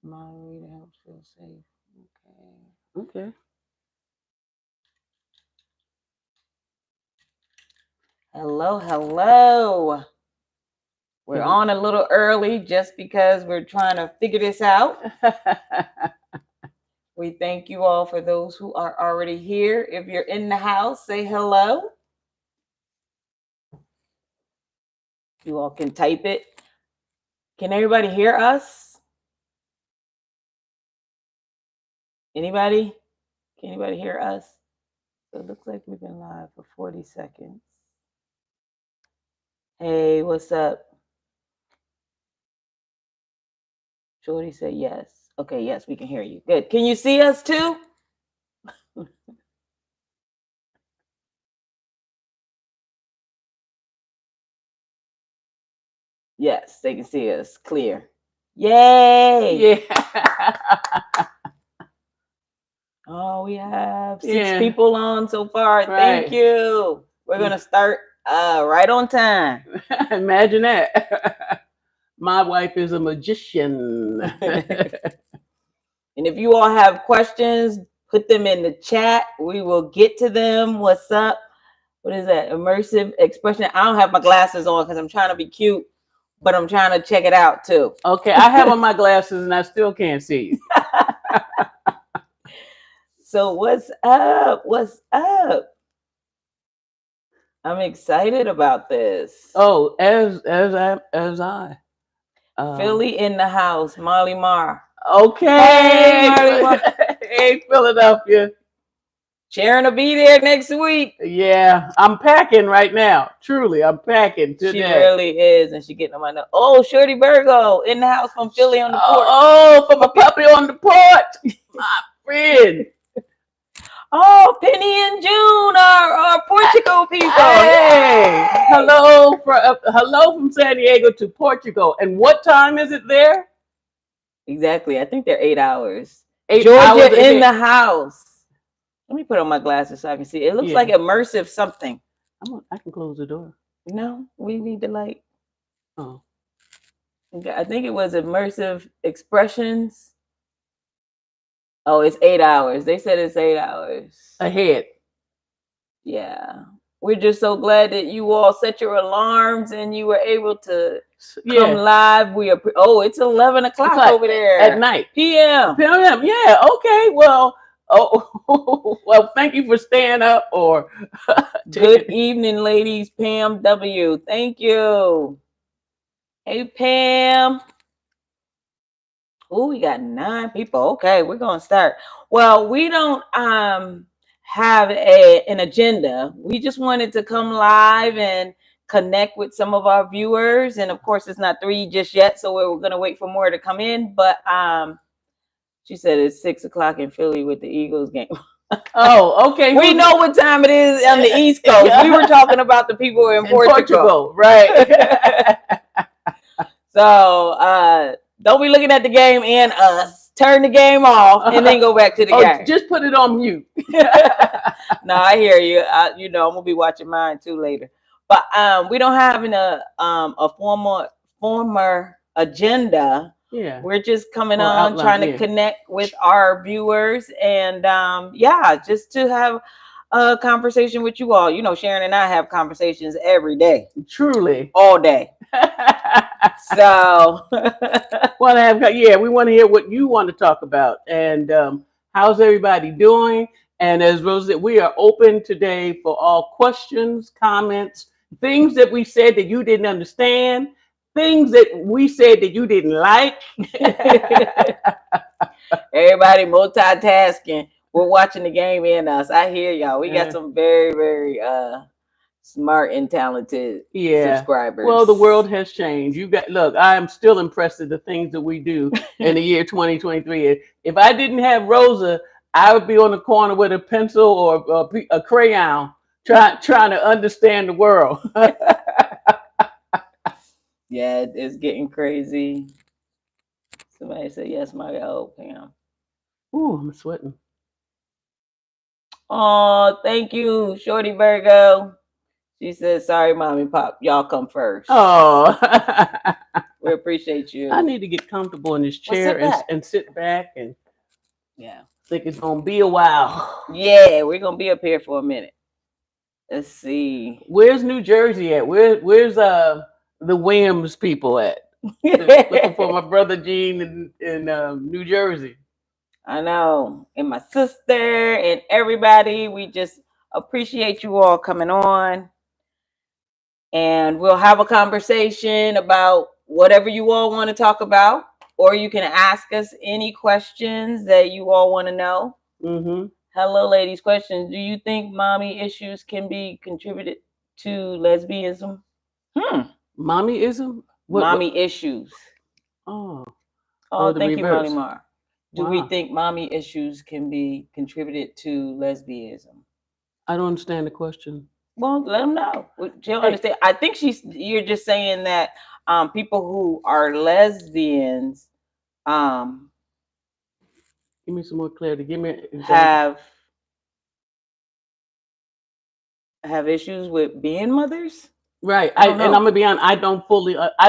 Moderator helps feel safe. Okay. Hello, hello. We're Can on a little early just because we're trying to figure this out. We thank you all for those who are already here. If you're in the house, say hello. You all can type it. Can everybody hear us? Anybody? Can anybody hear us? So it looks like we've been live for 40 seconds. Hey, what's up? Shorty said yes. Okay, yes, we can hear you. Good. Can you see us too? Yes, they can see us clear. Yay! yeah. Oh, we have 6 Yeah. people on so far. Thank Right. you. We're gonna start right on time. Imagine that. My wife is a magician. And if you all have questions, put them in the chat. We will get to them. What's up? What is that? Immersive expression. I don't have my glasses on because I'm trying to be cute, but I'm trying to check it out too. Okay, I have on my glasses and I still can't see you. So what's up? What's up? I'm excited about this. Oh, as I. Philly in the house, Molly Marr. Hey, Okay. Marley Marr. Hey, Philadelphia. Sharon will be there next week. Yeah, I'm packing right now. Truly, I'm packing She today. really is, and she getting on my nerves. Oh, Shorty Virgo in the house from Philly on the porch. Oh, from a puppy on the porch, my friend. Oh, Penny and June are Portugal people. Hey, Yay! hello from San Diego to Portugal. And what time is it there? Exactly. I think they're 8 hours. 8 hours Georgia in ahead. the house. Let me put on my glasses so I can see. It looks like Yeah, immersive something. I can close the door. No, we need to like. Oh, I think it was immersive expressions. Oh, it's 8 hours. They said it's 8 hours. ahead. Yeah. We're just so glad that you all set your alarms and you were able to come Yeah, live. It's 11 it's o'clock like over at there. night. PM. PM. Yeah. Okay. Well. Oh. Well. Thank you for staying up or Good taking. evening, ladies. Pam W. Thank you. Hey, Pam. Oh, we got 9 people. Okay, we're gonna start. Well, we don't have an agenda. We just wanted to come live and connect with some of our viewers. And of course, it's not 3 just yet, so we're gonna wait for more to come in. But she said it's 6 o'clock in Philly with the Eagles game. Oh. Okay. We know what time it is on the East Coast. We were Yeah. talking about the people in In Portugal. Portugal, right? So don't be looking at the game and us. Turn the game off and then go back to the Oh, game. just put it on mute. No, I hear you. I'm gonna be watching mine too later. But we don't have a former agenda. Yeah. We're just coming Or on outline. trying to Yeah. connect with our viewers and just to have a conversation with you all. You know, Sharon and I have conversations every day, Truly. all day. So Want to have? Yeah, we want to hear what you want to talk about, and how's everybody doing? And as Rose said, we are open today for all questions, comments, things that we said that you didn't understand, things that we said that you didn't like. everybody multitasking. We're watching the game and us. I hear y'all. We got some very, very smart and talented Yeah. Well, subscribers. the world has changed. You got look. I am still impressed at the things that we do in the year 2023. If I didn't have Rosa, I would be on the corner with a pencil or a crayon, trying to understand the world. Yeah, it's getting crazy. Somebody said yes, my Pam. Ooh, I'm sweating. Oh, thank you, Shorty Virgo. She said, sorry, mommy, pop. Y'all come first. Oh, We appreciate I you. need to get comfortable in this Well, chair sit back. and sit back and Yeah. think it's gonna be a while. Yeah, we're gonna be up here for a minute. Let's see. Where's New Jersey at? Where's the Williams people at? Looking for my brother Gene in New Jersey. I know. And my sister and everybody, we just appreciate you all coming on. And we'll have a conversation about whatever you all want to talk about. Or you can ask us any questions that you all want to know. Mm-hmm. Hello, ladies. Questions. Do you think mommy issues can be contributed to lesbianism? Hmm. Mommyism? What? Mommy issues. Oh, Oh, oh, the thank you, reverse. Malimar. Do we Wow. think mommy issues can be contributed to lesbianism? I don't understand the question. Well, let them know. She'll Hey, understand. I think you're just saying that people who are lesbians um, give me some more clarity. Give me an example. have issues with being mothers. Right. I don't And I'm know. gonna be honest. I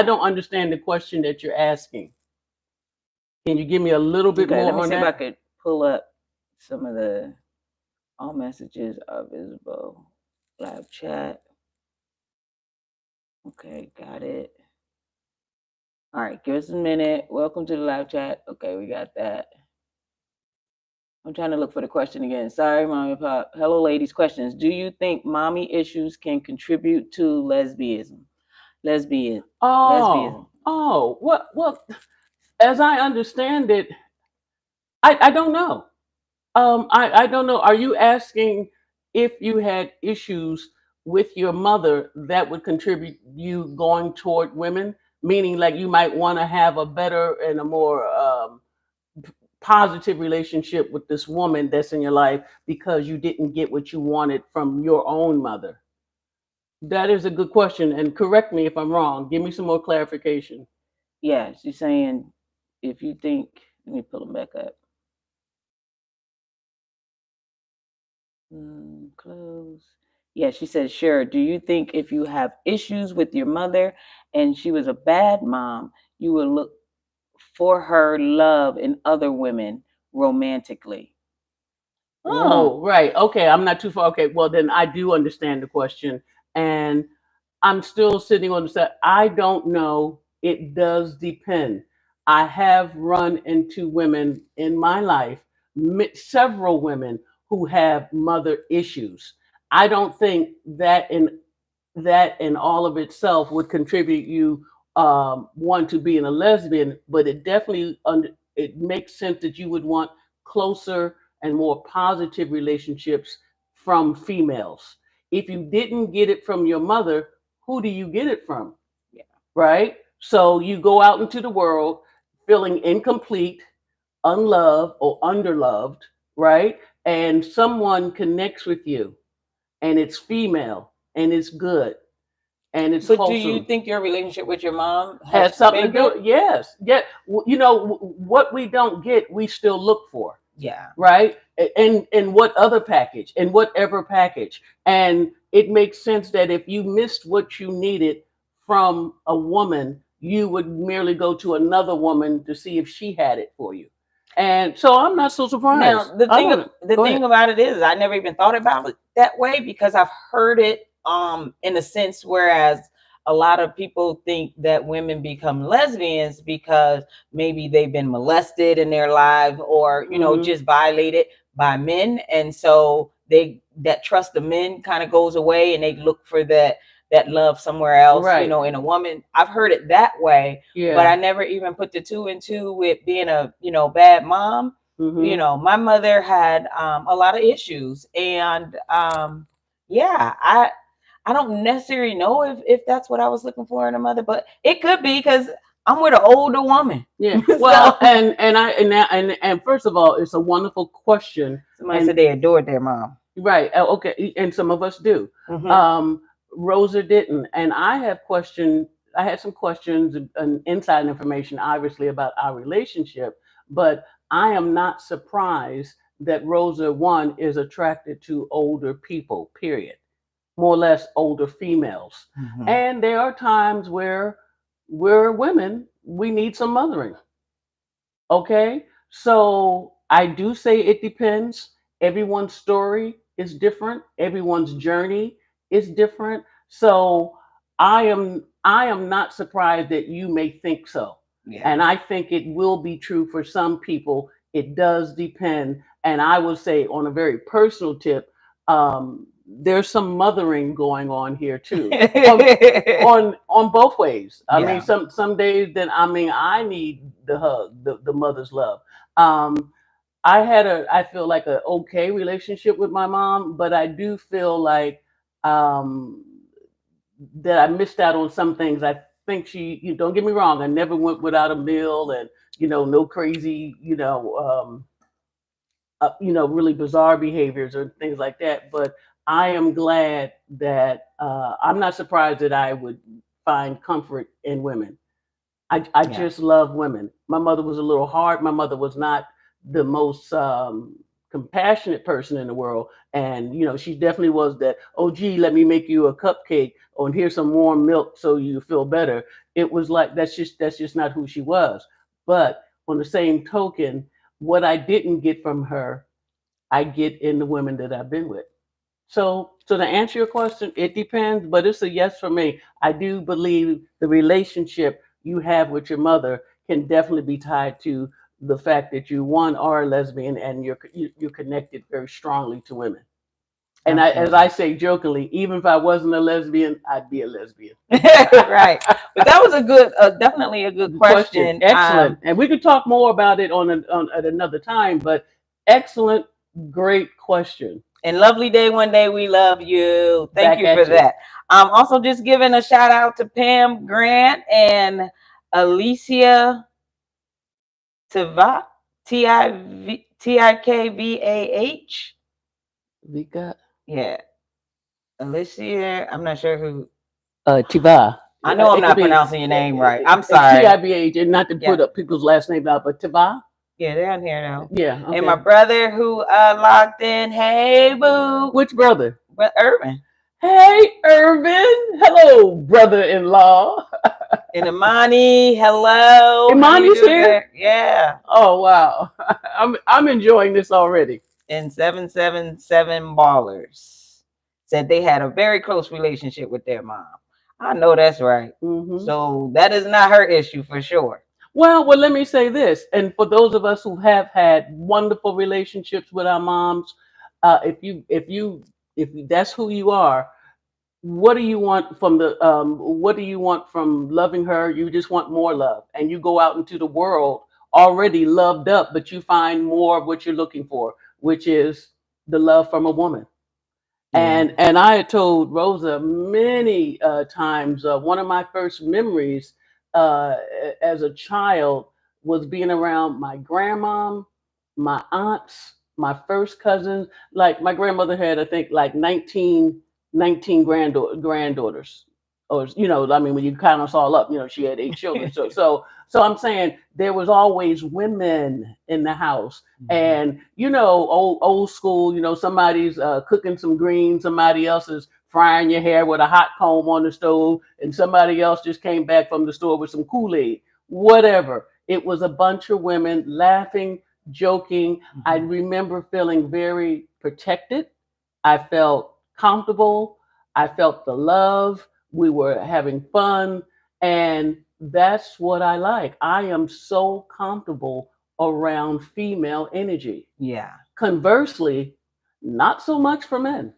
don't understand the question that you're asking. Can you give me a little bit Okay, let more me on see if I that? could pull up some of the all messages are visible. Live chat. Okay, got it. All right, give us a minute. Welcome to the live chat. Okay, we got that. I'm trying to look for the question again. Sorry, mommy and pop. Hello, ladies. Questions. Do you think mommy issues can contribute to lesbianism? Lesbian. Lesbianism. Oh. What? Well, as I understand it, I don't know. I don't know. Are you asking if you had issues with your mother that would contribute you going toward women? Meaning, like you might want to have a better and a more positive relationship with this woman that's in your life because you didn't get what you wanted from your own mother? That is a good question. And correct me if I'm wrong. Give me some more clarification. Yeah, she's saying if you think, let me pull them back up. Close. Yeah, she says, sure. Do you think if you have issues with your mother and she was a bad mom, you would look for her love in other women romantically? Oh, Whoa, right. Okay, I'm not too far. Okay, well, then I do understand the question. And I'm still sitting on the set. I don't know. It does depend. I have run into women in my life, several women who have mother issues. I don't think that in all of itself would contribute you one to being a lesbian, but it makes sense that you would want closer and more positive relationships from females. If you didn't get it from your mother, who do you get it from? yeah. Right? So you go out into the world feeling incomplete, unloved, or underloved, right? And someone connects with you, and it's female, and it's good, and it's But do you wholesome. think your relationship with your mom has Has something to been do. good? Yes, yeah. You know what we don't get, we still look for, Yeah. right? And what other package, and whatever package, and it makes sense that if you missed what you needed from a woman, you would merely go to another woman to see if she had it for you. And so I'm not so surprised. Now I don't. the Go ahead. thing about it is I never even thought about it that way because I've heard it in a sense whereas a lot of people think that women become lesbians because maybe they've been molested in their life or Hmm. just violated by men and so they that trust of men kind of goes away and they look for that love somewhere else Right. in a woman. I've heard it that way, but I Yeah. never even put the two and two with being a bad mom. Hmm. My mother had a lot of issues and yeah, I don't necessarily know if that's what I was looking for in a mother, but it could be because I'm with an older woman. Yeah. Well, So and first of all, it's a wonderful question. somebody And said they adored their mom. right, okay, and some of us do. Hmm. Um, Rosa didn't, and I have questioned. I had some questions and inside information, obviously, about our relationship. But I am not surprised that Rosa one is attracted to older people. Period. More or less older females. Hmm. And there are times where we're women. We need some mothering. Okay. So I do say it depends. Everyone's story is different. Everyone's journey is different. So I am not surprised that you may think so. Yeah. And I think it will be true for some people. It does depend. And I will say on a very personal tip, there's some mothering going on here too. On on both ways. I mean, Yeah. some days that I mean I need the hug, the mother's love. Um, I feel like a okay relationship with my mom, but I do feel like um, that I missed out on some things. I think you don't get me wrong. I never went without a meal, and no crazy, really bizarre behaviors or things like that. But I am glad that I'm not surprised that I would find comfort in women. I Yeah. just love women. My mother was a little hard. My mother was not the most compassionate person in the world. And, she definitely was that, oh, gee, let me make you a cupcake or here's some warm milk so you feel better. It was like, that's just not who she was. But on the same token, what I didn't get from her, I get in the women that I've been with. So to answer your question, it depends, but it's a yes for me. I do believe the relationship you have with your mother can definitely be tied to the fact that you one are a lesbian and you're connected very strongly to women. And as Absolutely. I say jokingly, even if I wasn't a lesbian, I'd be a lesbian. Right. But that was a good, definitely a good Good question, question. excellent, and we could talk more about it on at another time. But excellent, great question. And lovely day one day. We love you. Thank Back you for at you. that. Also just giving a shout out to Pam Grant and Alicia Tiva Tikvah. Vika. Yeah. Alicia. I'm not sure who. Tiva. I know I'm It could not be pronouncing your name right. I'm sorry. Tibh, and not to Yeah. put up people's last names out, but Tiva. Yeah, they're on here now. Yeah, And my okay. brother who logged in. Hey boo. Which brother? Urban. Hey, Irvin. Hello, brother-in-law. And Imani, hello. How you Imani's doing here. there? Yeah. Oh wow, I'm enjoying this already. And 777 Ballers said they had a very close relationship with their mom. I know that's right. Hmm. So that is not her issue for sure. Well, let me say this, and for those of us who have had wonderful relationships with our moms, if that's who you are, what do you want from what do you want from loving her? You just want more love, and you go out into the world already loved up, but you find more of what you're looking for, which is the love from a woman. Yeah. And I had told Rosa many times, one of my first memories uh, as a child was being around my grandmom, my aunts, my first cousins. Like my grandmother had, I think, like 19 granddaughters. Or, I mean, when you count us all up, she had 8 children. So I'm saying there was always women in the house, and old school, somebody's cooking some greens, somebody else is frying your hair with a hot comb on the stove, and somebody else just came back from the store with some Kool-Aid. Whatever, it was a bunch of women laughing, joking. I remember feeling very protected. I felt comfortable. I felt the love. We were having fun, and that's what I like. I am so comfortable around female energy. Yeah. Conversely, not so much for men.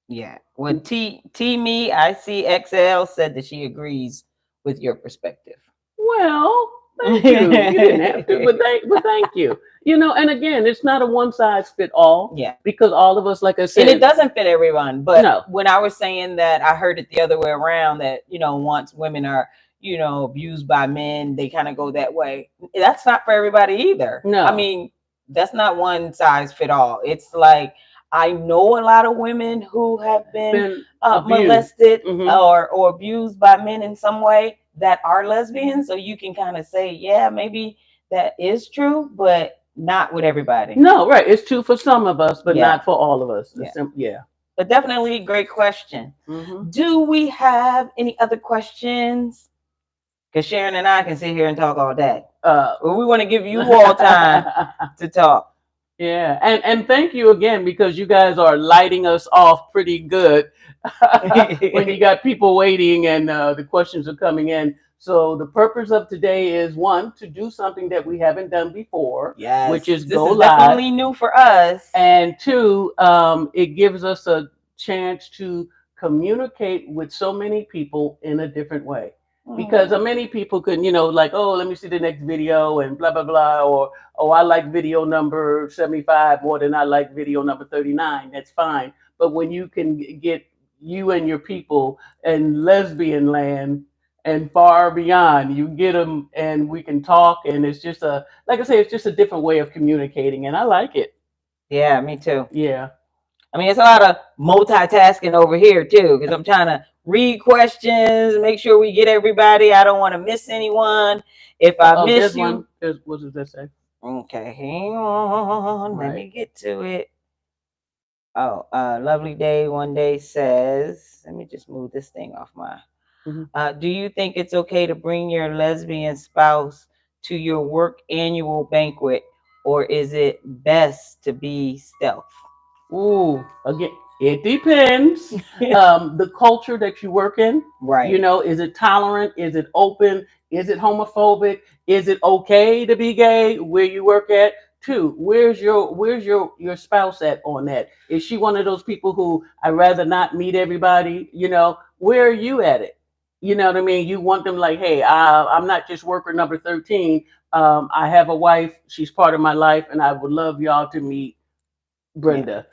Yeah. Well, T me ICXL said that she agrees with your perspective. Well, thank you. You didn't have to, but thank you. And again, it's not a one size fit all Yeah. because all of us, like I And it said, doesn't fit everyone. But no, when I was saying that, I heard it the other way around that, once women are, abused by men, they kind of go that way. That's not for everybody either. I no, mean, that's not one size fit all. It's like, I know a lot of women who have been been abused. molested Hmm. or abused by men in some way that are lesbians. So you can kind of say, yeah, maybe that is true, but not with everybody. No, right. It's true for some of us, but Yeah. not for all of us. Yeah. Yeah. But definitely a great question. Hmm. Do we have any other questions? Because Sharon and I can sit here and talk all day. Uh, But we want to give you all time to talk. yeah, and thank you again because you guys are lighting us off pretty good when you got people waiting and the questions are coming in. So the purpose of today is one to do something that we haven't done before, which Yes, is this go is live, definitely new for us. and two, it gives us a chance to communicate with so many people in a different way. Because Mhm. many people can, like, oh, let me see the next video and blah, blah, blah, or, oh, I like video number 75 more than I like video number 39. That's fine. But when you can get you and your people in lesbian land and far beyond, you get them and we can talk. And it's just like I say, it's just a different way of communicating. And I like it. Yeah, me too. Yeah. I mean, it's a lot of multitasking over here too, because I'm trying to read questions, make sure we get everybody. I don't want to miss anyone. If I Oh, miss there's you, one. What does that say? okay, hang on. Let Right. me get to it. Oh, lovely day. One day says, let me just move this thing off my. Mhm. Do you think it's okay to bring your lesbian spouse to your work annual banquet, or is it best to be stealth? Ooh, again, it depends. The culture that you work in, Right. is it tolerant? Is it open? Is it homophobic? Is it okay to be gay where you work at? Two, where's your spouse at on that? Is she one of those people who I rather not meet everybody? Where are you at it? You know what I mean? You want them like, hey, I'm not just worker number 13. I have a wife. She's part of my life, and I would love y'all to meet Yeah. Brenda,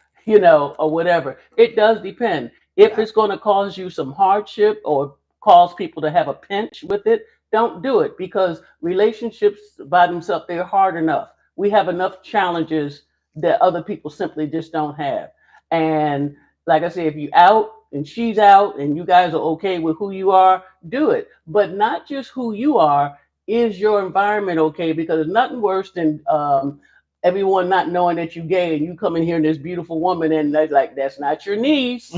or whatever. It does depend. If Yeah. it's going to cause you some hardship or cause people to have a pinch with it, don't do it because relationships by themselves, they're hard enough. We have enough challenges that other people simply just don't have. And like I say, if you out and she's out and you guys are okay with who you are, do it. But not just who you are, is your environment okay? Because there's nothing worse than everyone not knowing that you're gay and you come in here and this beautiful woman and they're like, that's not your niece,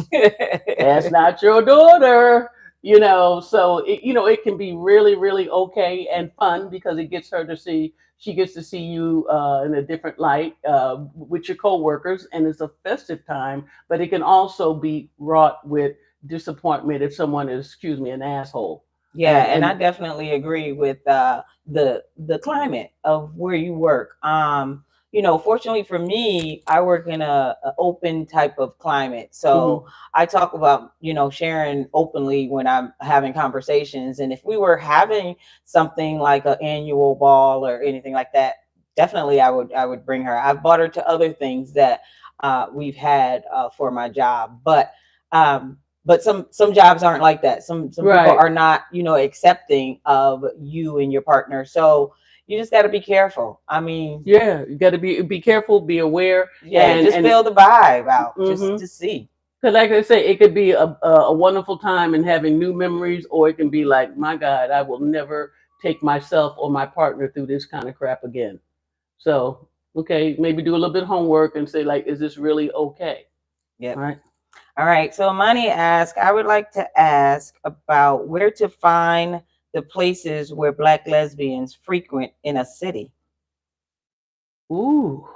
that's not your daughter. So it can be really, really okay and fun because it gets her to see, she gets to see you in a different light with your coworkers, and it's a festive time. But it can also be wrought with disappointment if someone is, excuse me, an asshole. Yeah, And and I and definitely agree with the climate of where you work. Fortunately for me, I work in a open type of climate, so mhm. I talk about sharing openly when I'm having conversations. And if we were having something like an annual ball or anything like that, definitely I would bring her. I've brought her to other things that we've had for my job, um, but some jobs aren't like that. Some people Right. are not accepting of you and your partner, so you just got to be careful. I mean, Yeah, you got to be careful, be aware, yeah, and just and feel the vibe out, just mhm. to see. Because, like I say, it could be a wonderful time and having new memories, or it can be like, my God, I will never take myself or my partner through this kind of crap again. So, okay, maybe do a little bit of homework and say, like, is this really okay? All Yep. right. All right, so Amani asked, I would like to ask about where to find the places where Black lesbians frequent in a city. Ooh,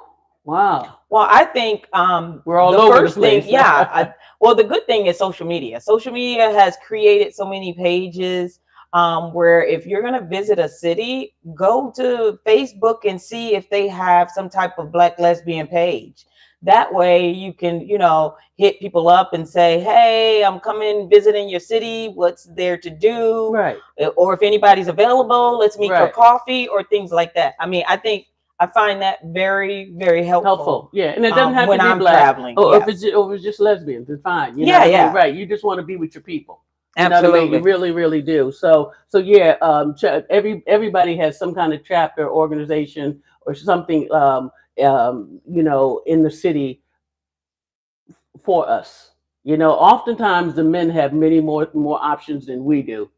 wow. Well, I think We're all the over the first thing, place. yeah. Well, the good thing is social media. Social media has created so many pages where if you're going to visit a city, go to Facebook and see if they have some type of Black lesbian page. That way you can, hit people up and say, hey, I'm coming visiting your city. What's there to do? Right, Or if anybody's available, let's meet for right. coffee or things like that. I mean, I find that very, very helpful Helpful. Yeah, and it doesn't have to when be I'm black. traveling. Or Yeah, if it's just lesbians, it's fine. You know yeah, what I mean? yeah, Right. You just want to be with your people. You know what I mean? You absolutely. really, really do. So yeah. Everybody has some kind of chapter, organization, or something. In the city for us. Oftentimes the men have many more options than we do.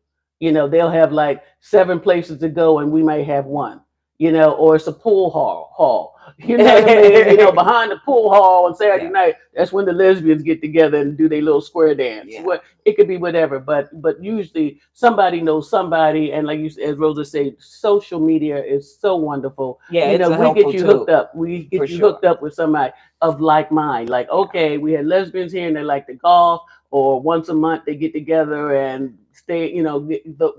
They'll have like seven places to go, and we may have one. or it's a pool hall. You know what I mean? Behind the pool hall on Saturday Yeah. night, that's when the lesbians get together and do their little square dance. Yeah. What it could be whatever, but usually somebody knows somebody, and like you, as Rosa said, social media is so wonderful. Yeah, it's a We get helpful you hooked tool up. We for get you sure. hooked up with somebody of like mind. Like, Yeah. okay, we had lesbians here and they like to golf, or once a month they get together and stay,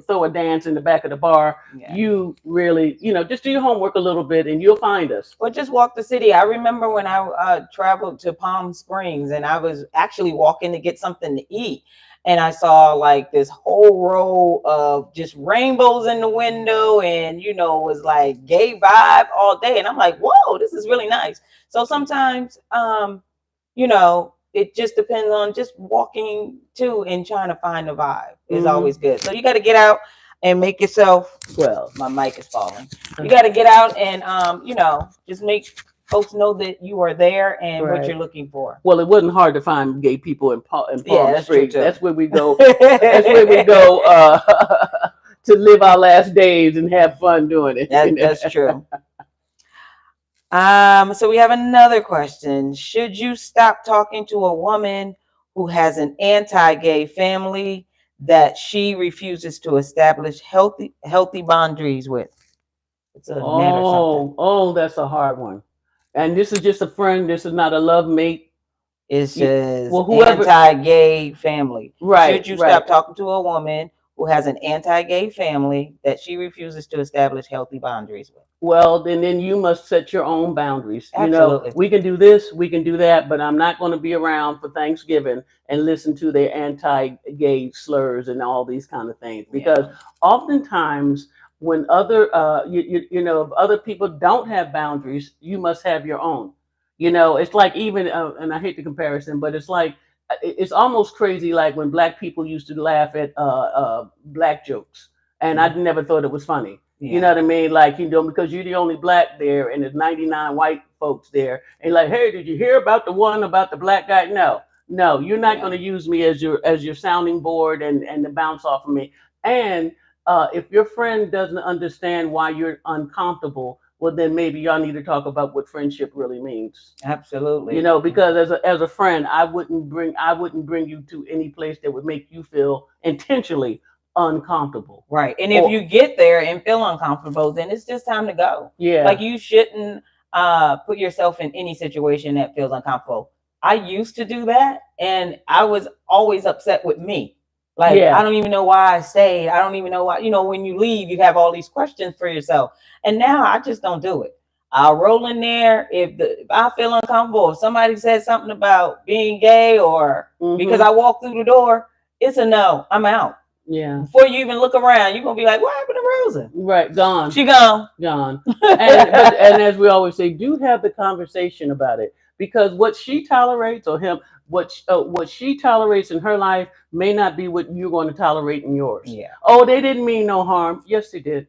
throw a dance in the back of the bar. Yeah. You really, just do your homework a little bit and you'll find us. Or just walk the city. I remember when I traveled to Palm Springs and I was actually walking to get something to eat. And I saw like this whole row of just rainbows in the window, and it was like gay vibe all day. And I'm like, whoa, this is really nice. So sometimes, it just depends on just walking to and trying to find the vibe is Hmm. always good. So you got to get out and make yourself. Well, My mic is falling. You got to get out and just make folks know that you are there and what right. you're looking for. Well, it wasn't hard to find gay people in Yeah, Palm that's true Springs. too. That's where we go. That's where we go to live our last days and have fun doing it. That's true. So we have another question. Should you stop talking to a woman who has an anti-gay family that she refuses to establish healthy boundaries with? It's a net or something. Oh, that's a hard one. And this is just a friend. This is not a love mate. It says Well, whoever. anti-gay family. Right, Should you right. stop talking to a woman who has an anti-gay family that she refuses to establish healthy boundaries with? Well, then you must set your own boundaries. Absolutely. We can do this, we can do that, but I'm not going to be around for Thanksgiving and listen to their anti-gay slurs and all these kind of things. Because Yeah. oftentimes, when if other people don't have boundaries, you must have your own. It's like even, and I hate the comparison, but it's like it's almost crazy. Like when black people used to laugh at black jokes, and I never thought it was funny. You know Yeah. what I mean? Like, because you're the only black there and there's 99 white folks there. And like, hey, did you hear about the one about the black guy? No, no, you're not Yeah. going to use me as your sounding board and to bounce off of me. And if your friend doesn't understand why you're uncomfortable, well, then maybe y'all need to talk about what friendship really means. Absolutely. Because as a friend, I wouldn't bring you to any place that would make you feel intentionally uncomfortable. Right. And if you get there and feel uncomfortable, then it's just time to go. Yeah. Like you shouldn't put yourself in any situation that feels uncomfortable. I used to do that and I was always upset with me. Like Yeah. I don't even know why I stayed. I don't even know why, when you leave, you have all these questions for yourself. And now I just don't do it. I'll roll in there if I feel uncomfortable, if somebody said something about being gay or because I walked through the door, it's a no. I'm out. Yeah. Before you even look around, you're gonna be like, "What happened to Rosa?" Right, gone. She gone. Gone. And as we always say, do have the conversation about it, because what she tolerates or him, what she tolerates in her life may not be what you're going to tolerate in yours. Yeah. Oh, they didn't mean no harm. Yes, they did.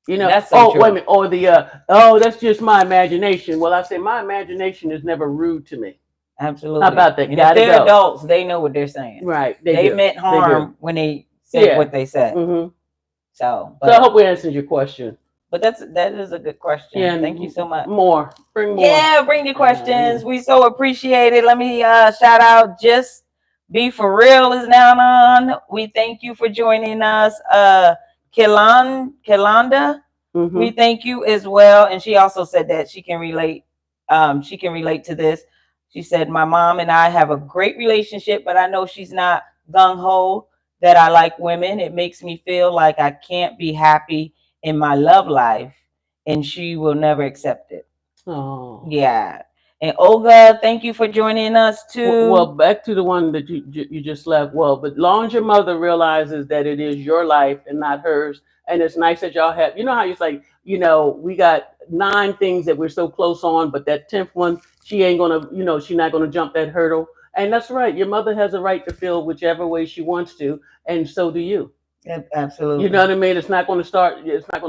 That's so true. Wait a minute. Or that's just my imagination. Well, I say my imagination is never rude to me. Absolutely. How about that? And if Gotta they're go. adults, they know what they're saying. Right. They do. meant They harm when they said what they said. Mm-hmm. So I hope we answered your question. but that is a good question. Yeah. Thank you so much. Bring more. Yeah, bring your questions. We so appreciate it. Let me shout out Just Be For Real is now on. We thank you for joining us. Kilanda. We thank you as well. And she also said that she can relate. She can relate to this. She said, "My mom and I have a great relationship, but I know she's not gung ho that I like women. It makes me feel like I can't be happy in my love life, and she will never accept it." Oh. Yeah. And Olga, thank you for joining us too. Well, back to the one that you just left. Well, but long as your mother realizes that it is your life and not hers, and it's nice that y'all have. You know how it's like, we got 9 things that we're so close on, but that 10th one, she ain't gonna, she's not gonna jump that hurdle. And that's right. Your mother has a right to feel whichever way she wants to, and so do you. Absolutely. You know what I mean? It's not going to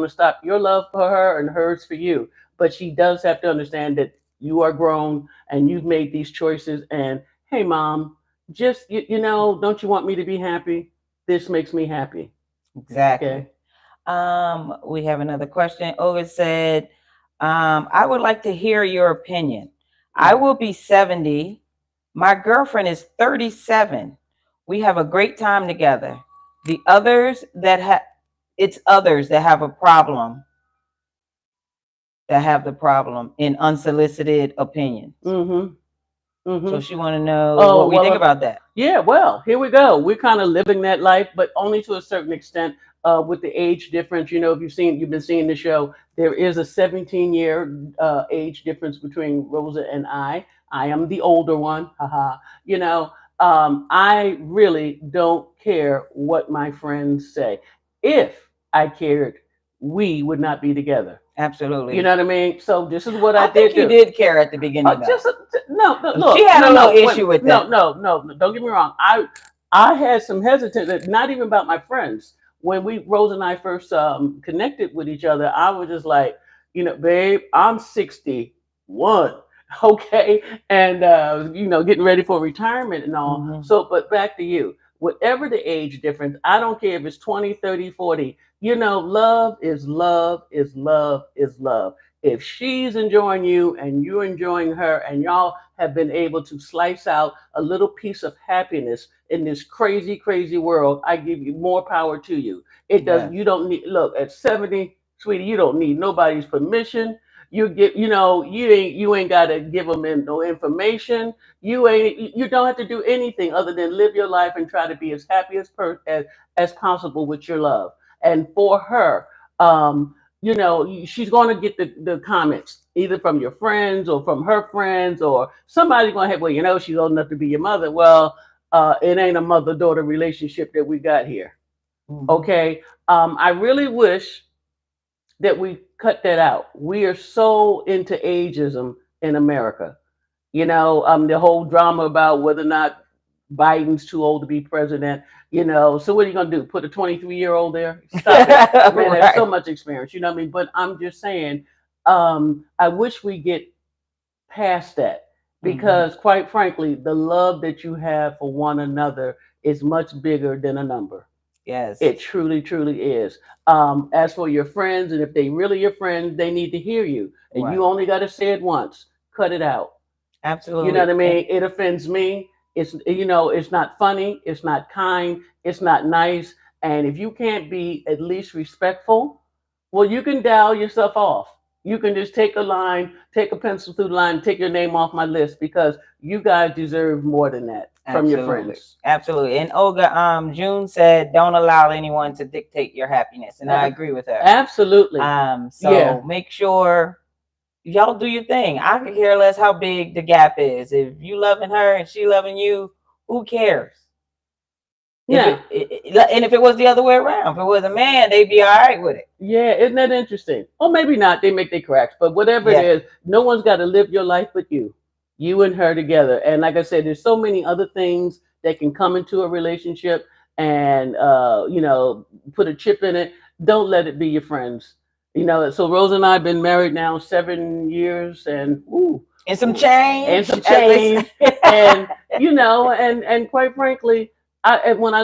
stop your love for her and hers for you. But she does have to understand that you are grown and you've made these choices. And hey, mom, just don't you want me to be happy? This makes me happy. Exactly. Okay. We have another question. Olga said, I would like to hear your opinion. I Mm. will be 70. My girlfriend is 37. We have a great time together. The others that have It's others that have a problem, that have the problem in unsolicited opinions. Mm-hmm. So Mm-hmm. she want to know Oh what we well, think about that. yeah. Well, here we go. We're kind of living that life, but only to a certain extent. With the age difference, if you've been seeing the show, there is a 17-year age difference between Rosa and I. I am the older one. Haha. You know, I really don't care what my friends say. If I cared, we would not be together. You know Absolutely. what I mean? So this is what I I think did you do. did care at the beginning, though. Just no, no, She look, had no, a little no, wait, issue with no, that. no, no, no. Don't get me wrong. I had some hesitant, not even about my friends. When we Rose and I first connected with each other, I was just like, babe, I'm 61, okay, and getting ready for retirement and all. Hmm. So, but back to you. Whatever the age difference, I don't care if it's 20, 30, 40. Love is love is love is love. If she's enjoying you and you're enjoying her and y'all have been able to slice out a little piece of happiness in this crazy crazy world, I give you more power to you. It does. Yes, You don't need, look, at 70, sweetie, you don't need nobody's permission. You ain't got to give them no information. You don't have to do anything other than live your life and try to be as happy as possible with your love. And for her, she's going to get the comments either from your friends or from her friends, or somebody's going to have, well, she's old enough to be your mother. Well, it ain't a mother-daughter relationship that we got here. hmm. Okay. I really wish that we cut that out. We are so into ageism in America. The whole drama about whether or not Biden's too old to be president. So what are you gonna do? Put a 23-year-old there? Stop it. The man has so Right. much experience. You know what I mean? But I'm just saying, I wish we get past that, Hmm. because quite frankly, the love that you have for one another is much bigger than a number. Yes. It truly, truly is. As for your friends, and if they really your friends, they need to hear you. And Right. you only got to say it once. Cut it out. You know what Absolutely. I mean? It offends me. It's not funny. It's not kind. It's not nice. And if you can't be at least respectful, well, you can dial yourself off. You can just take a line, take a pencil through the line, take your name off my list, because you guys deserve more than that from your Absolutely. friends. Absolutely. And Olga, June said, don't allow anyone to dictate your happiness. And I A- agree with her. Absolutely. Yeah. So make sure y'all do your thing. I could care less how big the gap is. If you loving her and she loving you, who cares? If Yeah. and if it was the other way around, if it was a man, they'd be all right with it. Yeah, isn't that interesting? Or maybe not. They make their cracks, but whatever it Yeah. is, no one's got to live your life but you and her together. And like I said, there's so many other things that can come into a relationship, and put a chip in it. Don't let it be your friends. So Rose and I have been married now 7 years, and And some and change, some as they say. change, and and quite frankly, when I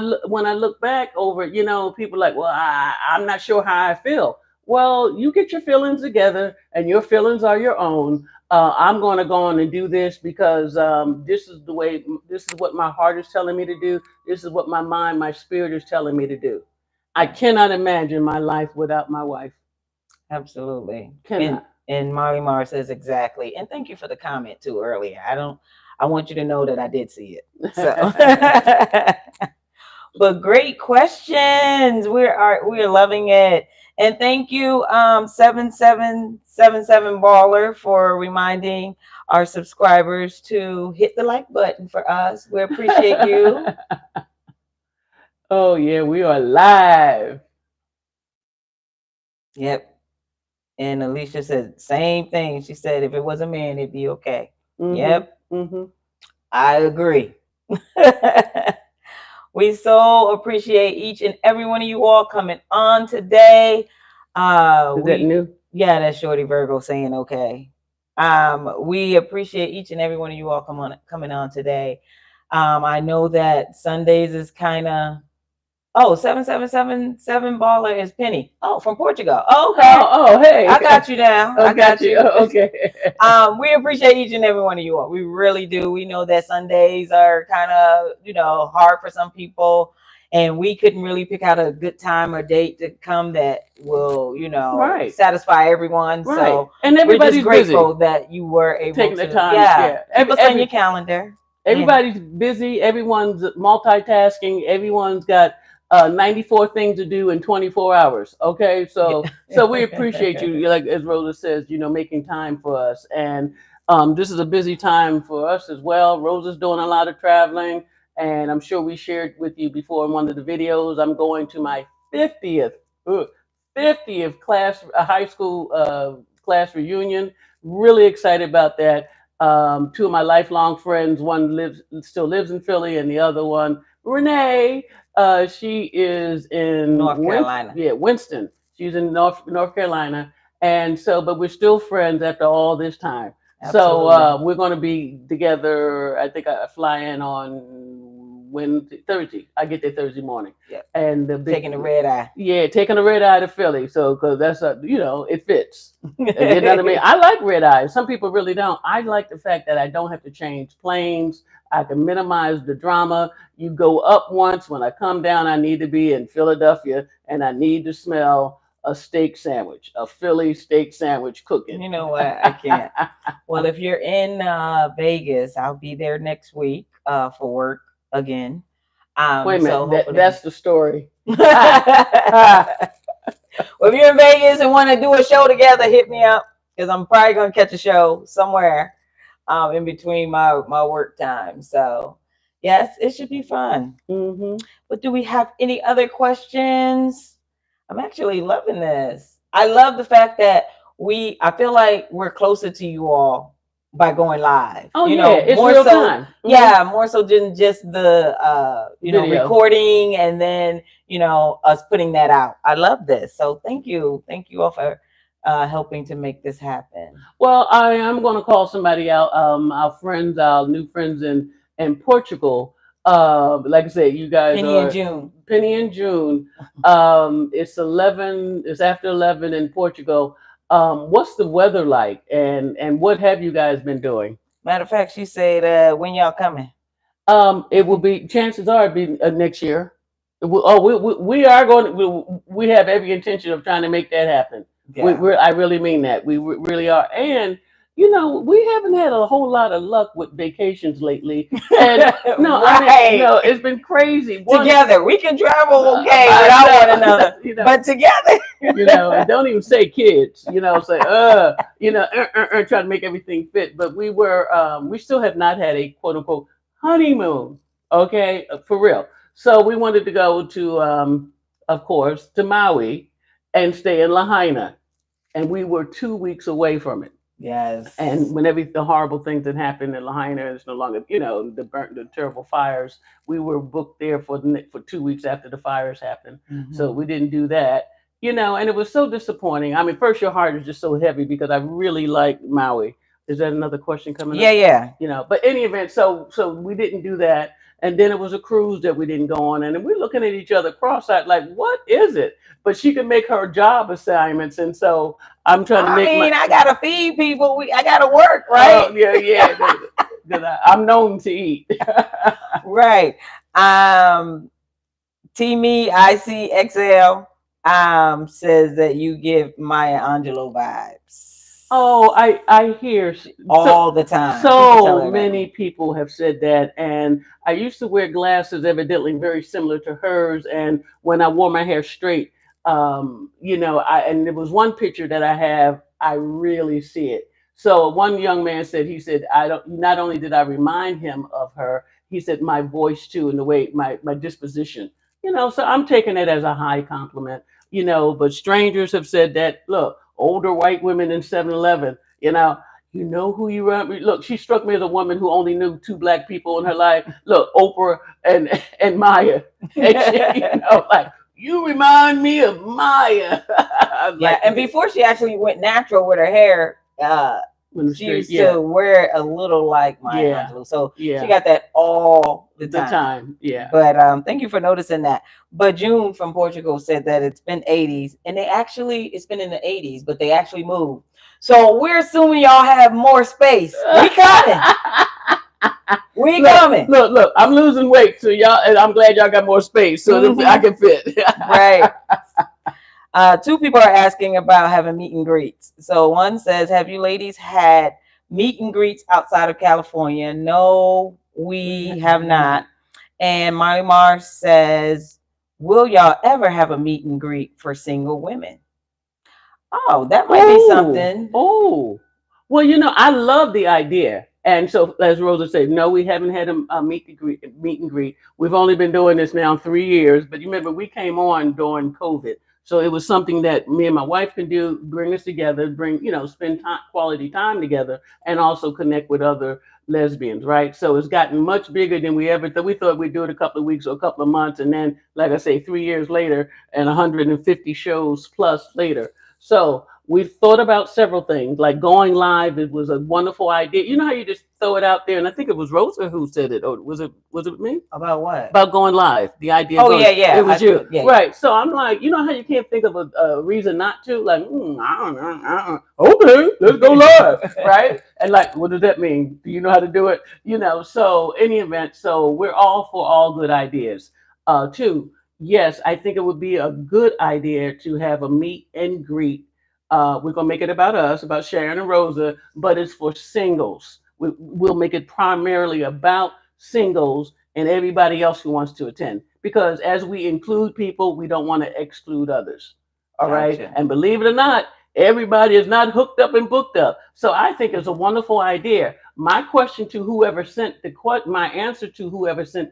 look back over it, people are like, well, I'm not sure how I feel. Well, you get your feelings together, and your feelings are your own. I'm going to go on and do this because this is what my heart is telling me to do. This is what my mind, my spirit is telling me to do. I Yeah, cannot imagine my life without my wife. absolutely. And Cannot. Molly Mar says exactly. And thank you for the comment too earlier. I want you to know that I did see it. So but great questions. We're loving it. And thank you, 7777 Baller, for reminding our subscribers to hit the like button for us. We appreciate you. Oh yeah, we are live. Yep. And Alicia said same thing. She said if it was a man, it'd be okay. Mhm. Yep, Mhm. I agree. We so appreciate each and every one of you all coming on today. Is that We new? Yeah, that's Shorty Virgo saying okay. We appreciate each and every one of you all coming on today. I know that Sundays is kind of Oh, 7777 baller is Penny. Oh, from Portugal. Oh, okay. Oh, hey. I got you now. Oh, I got got you. you. Oh, okay. We appreciate each and every one of you all. We really do. We know that Sundays are kind of, hard for some people. And we couldn't really pick out a good time or date to come that will, Right. satisfy everyone. Right. So And we're just everybody's busy grateful that you were able taking the to, time. yeah, Yeah. keep us on your calendar. Yeah. Everybody's busy. Everyone's multitasking. Everyone's got 94 things to do in 24 hours. Okay, so we appreciate you, like as Rosa says, making time for us. And this is a busy time for us as well. Rosa's doing a lot of traveling, and I'm sure we shared with you before in one of the videos. I'm going to my 50th, uh, 50th class, high school class reunion. Really excited about that. Two of my lifelong friends, one still lives in Philly, and the other one, Renee, she is in North Carolina. Winston. She's in North Carolina, and so, but we're still friends after all this time. So Absolutely. we're going to be together. I think I fly in on Wednesday, Thursday. I get there Thursday morning, Yep. and the big Taking the red eye. yeah, taking a red eye to Philly. So because that's it fits. You know what I mean? I like red eyes. Some people really don't. I like the fact that I don't have to change planes. I can minimize the drama. You go up once. When I come down, I need to be in Philadelphia, and I need to smell a steak sandwich, a Philly steak sandwich cooking. You know what? I can't. Well, if you're in Vegas, I'll be there next week for work again. Wait a So minute, hopefully. that's the story. Well, if you're in Vegas and want to do a show together, hit me up because I'm probably gonna catch a show somewhere in between my work time. So yes, it should be fun. Hmm. But do we have any other questions? I'm actually loving this. I love the fact that I feel like we're closer to you all by going live. Oh yeah, it's More real so, time. yeah, more so than just the Video. recording and then us putting that out. I love this. So thank you all for helping to make this happen. Well, I am going to call somebody out. Our friends, our new friends in Portugal. Like I said, you guys Penny and are June. Penny and June. It's 11. It's after 11 in Portugal. What's the weather like, and what have you guys been doing? Matter of fact, she said, when y'all coming? It will be. Chances are it'll be next year. We are going. We have every intention of trying to make that happen. Yeah. I really mean that. We really are. And we haven't had a whole lot of luck with vacations lately. And no, I mean, no, it's been crazy. Together, we can travel okay I without know, one another, but together. and don't even say kids. Say try to make everything fit. But we still have not had a quote unquote honeymoon. Okay, for real. So we wanted to go to, of course, to Maui and stay in Lahaina, and we were 2 weeks away from it. Yes. And when the horrible things that happened in Lahaina, it's no longer, the terrible fires. We were booked there for 2 weeks after the fires happened, so we didn't do that. And it was so disappointing. I mean, first your heart is just so heavy because I really like Maui. Is that another question coming Yeah, up? yeah. But any event, so we didn't do that. And then it was a cruise that we didn't go on. And then we're looking at each other cross-eyed, like, what is it? But she can make her job assignments. And so I'm trying to make I gotta feed people. I gotta work, right? Oh, yeah. Because I'm known to eat. Right. Teamy ICXL says that you give Maya Angelou vibes. Oh, I hear all the time. So many people have said that, and I used to wear glasses, evidently very similar to hers. And when I wore my hair straight, and there was one picture that I have, I really see it. So one young man said, he said, I don't. Not only did I remind him of her, he said my voice too, and the way my disposition. So I'm taking it as a high compliment. But strangers have said that. Look, older white women in 7-Eleven, you know who you are. Look, she struck me as a woman who only knew two black people in her life. Look, Oprah and Maya. And she, like, you remind me of Maya. Yeah, and before she actually went natural with her hair, When the She straight, used yeah, to wear it a little like Maya yeah, Angelou. So she yeah. got that all the The time. time, yeah. But thank you for noticing that. But June from Portugal said that it's been 80s, and it's been in the 80s, but they actually moved. So we're assuming y'all have more space. We coming. We coming. Look. I'm losing weight, so y'all, and I'm glad y'all got more space so that I Hmm. can fit. Right. Two people are asking about having meet and greets. So one says, "Have you ladies had meet and greets outside of California?" No, we have not. And Marimar says, "Will y'all ever have a meet and greet for single women?" Oh, that might be Oh, something. oh. Well, I love the idea. And so, as Rosa said, no, we haven't had a meet and greet. Meet and greet. We've only been doing this now 3 years. But you remember, we came on during COVID, so it was something that me and my wife can do, bring us together, spend time, quality time together, and also connect with other lesbians, right? So it's gotten much bigger than we ever thought. We thought we'd do it a couple of weeks or a couple of months, and then, like I say, 3 years later, and 150 shows plus later. So we've thought about several things, like going live. It was a wonderful idea. You know how you just throw it out there, and I think it was Rosa who said it, or was it me? About what? About going live. The idea of Oh going. yeah, yeah. It was you, Yeah, yeah. right? So I'm like, you know how you can't think of a reason not to, like, I don't know, okay, let's go live, right? And like, what does that mean? Do you know how to do it? So any event, so we're all for all good ideas. Two, yes, I think it would be a good idea to have a meet and greet. We're gonna make it about us, about Sharyn and Rosa, but it's for singles. We'll make it primarily about singles and everybody else who wants to attend. Because as we include people, we don't want to exclude others. All right. Gotcha. And believe it or not, everybody is not hooked up and booked up. So I think it's a wonderful idea. My answer to whoever sent the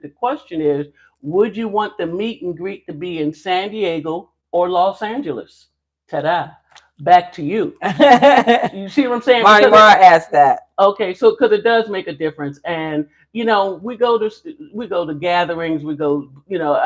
question is, would you want the meet and greet to be in San Diego or Los Angeles? Ta-da. Back to you. You see what I'm saying? Marty Mar asked that. Okay, so because it does make a difference, and we go to gatherings, I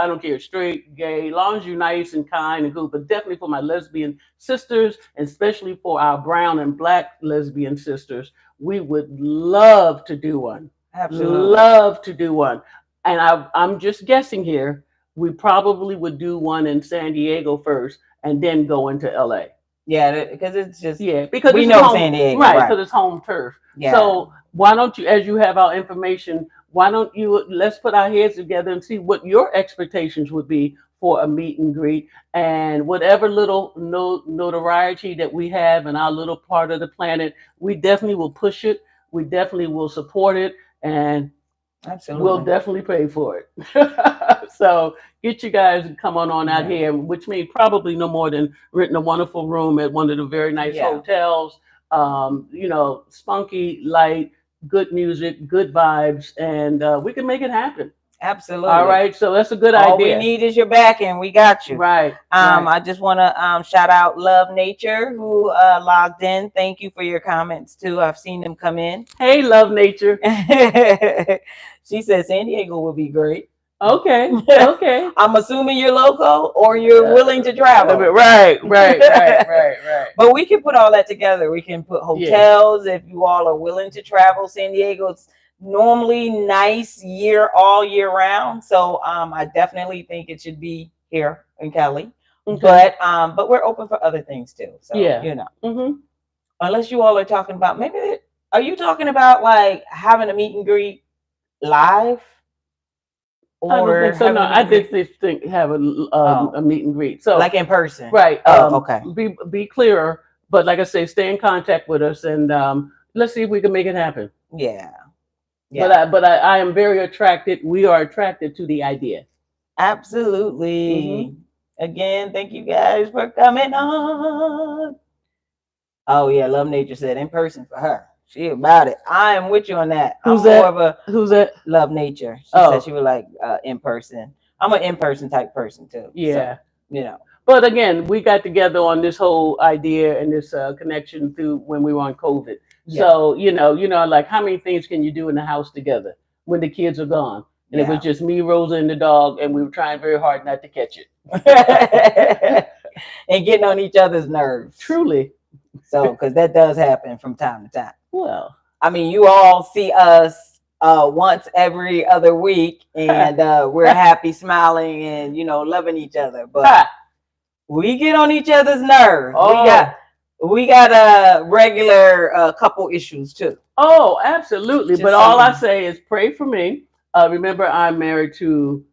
don't care, straight, gay, long as you're nice and kind and good, but definitely for my lesbian sisters, and especially for our brown and black lesbian sisters, we would love to do one. Absolutely. Love to do one, and I'm just guessing here. We probably would do one in San Diego first, and then go into LA. Yeah, because it's just Yeah, because we it's know home, San Diego, right? right? Because it's home turf. Yeah. So why don't you, as you have our information, why don't you let's put our heads together and see what your expectations would be for a meet and greet, and whatever little notoriety that we have in our little part of the planet, we definitely will push it. We definitely will support it, and we'll Absolutely. definitely pay for it. So get you guys and come on out Yeah. here, which means probably no more than renting a wonderful room at one of the very nice Yeah. hotels. Spunky, light, good music, good vibes, and we can make it happen. Absolutely. All right, so that's a good All we idea. need is your back, and we got you. Right. Right. I just want to shout out Love Nature who logged in. Thank you for your comments too. I've seen them come in. Hey, Love Nature. She said San Diego would be great. Okay. Okay. I'm assuming you're local or you're willing to travel. Right. But we can put all that together. We can put hotels if you all are willing to travel. San Diego's normally nice all year round. So I definitely think it should be here in Cali. Okay. But we're open for other things too. So unless you all are talking about are you talking about like having a meet and greet live? I don't think so. No, I did think have Oh. a meet and greet. So like in person. right. Oh, okay. Be clearer, but like I say, stay in contact with us, and let's see if we can make it happen. Yeah. Yeah. But I am very attracted. We are attracted to the idea. Absolutely. Again, thank you guys for coming on. Oh yeah, Love Nature said in person for her. She about it. I am with you on that. Who's I'm that? more of a Who's that? Love Nature. She said she would like in person. I'm an in person type person too. Yeah. So, But again, we got together on this whole idea and this connection through when we were on COVID. Yeah. So like how many things can you do in the house together when the kids are gone? And it was just me, Rosa, and the dog, and we were trying very hard not to catch it. And getting on each other's nerves. Truly. So, because that does happen from time to time. Well, I mean, you all see us once every other week, and we're happy, smiling, and loving each other. But we get on each other's nerves. oh, We got a regular couple issues too. oh, absolutely. But Just all I something. say is pray for me. Remember, I'm married to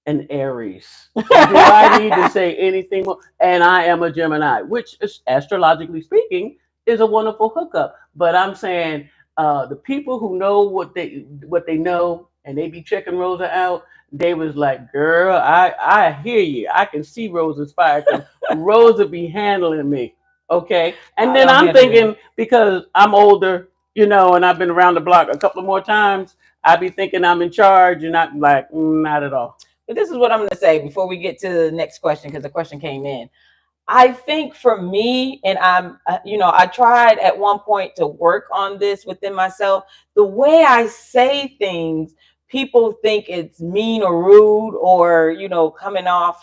an Aries. Do I need to say anything more? And I am a Gemini, which is astrologically speaking is a wonderful hookup. But I'm saying the people who know what they know and they be checking Rosa out, they was like, girl, I hear you. I can see Rosa's fire because Rosa be handling me. Okay. And I then don't I'm handle it. thinking because I'm older, and I've been around the block a couple of more times, I be thinking I'm in charge and I'm like, not at all. But this is what I'm going to say before we get to the next question, because the question came in. I think for me, and I tried at one point to work on this within myself. The way I say things, people think it's mean or rude, or coming off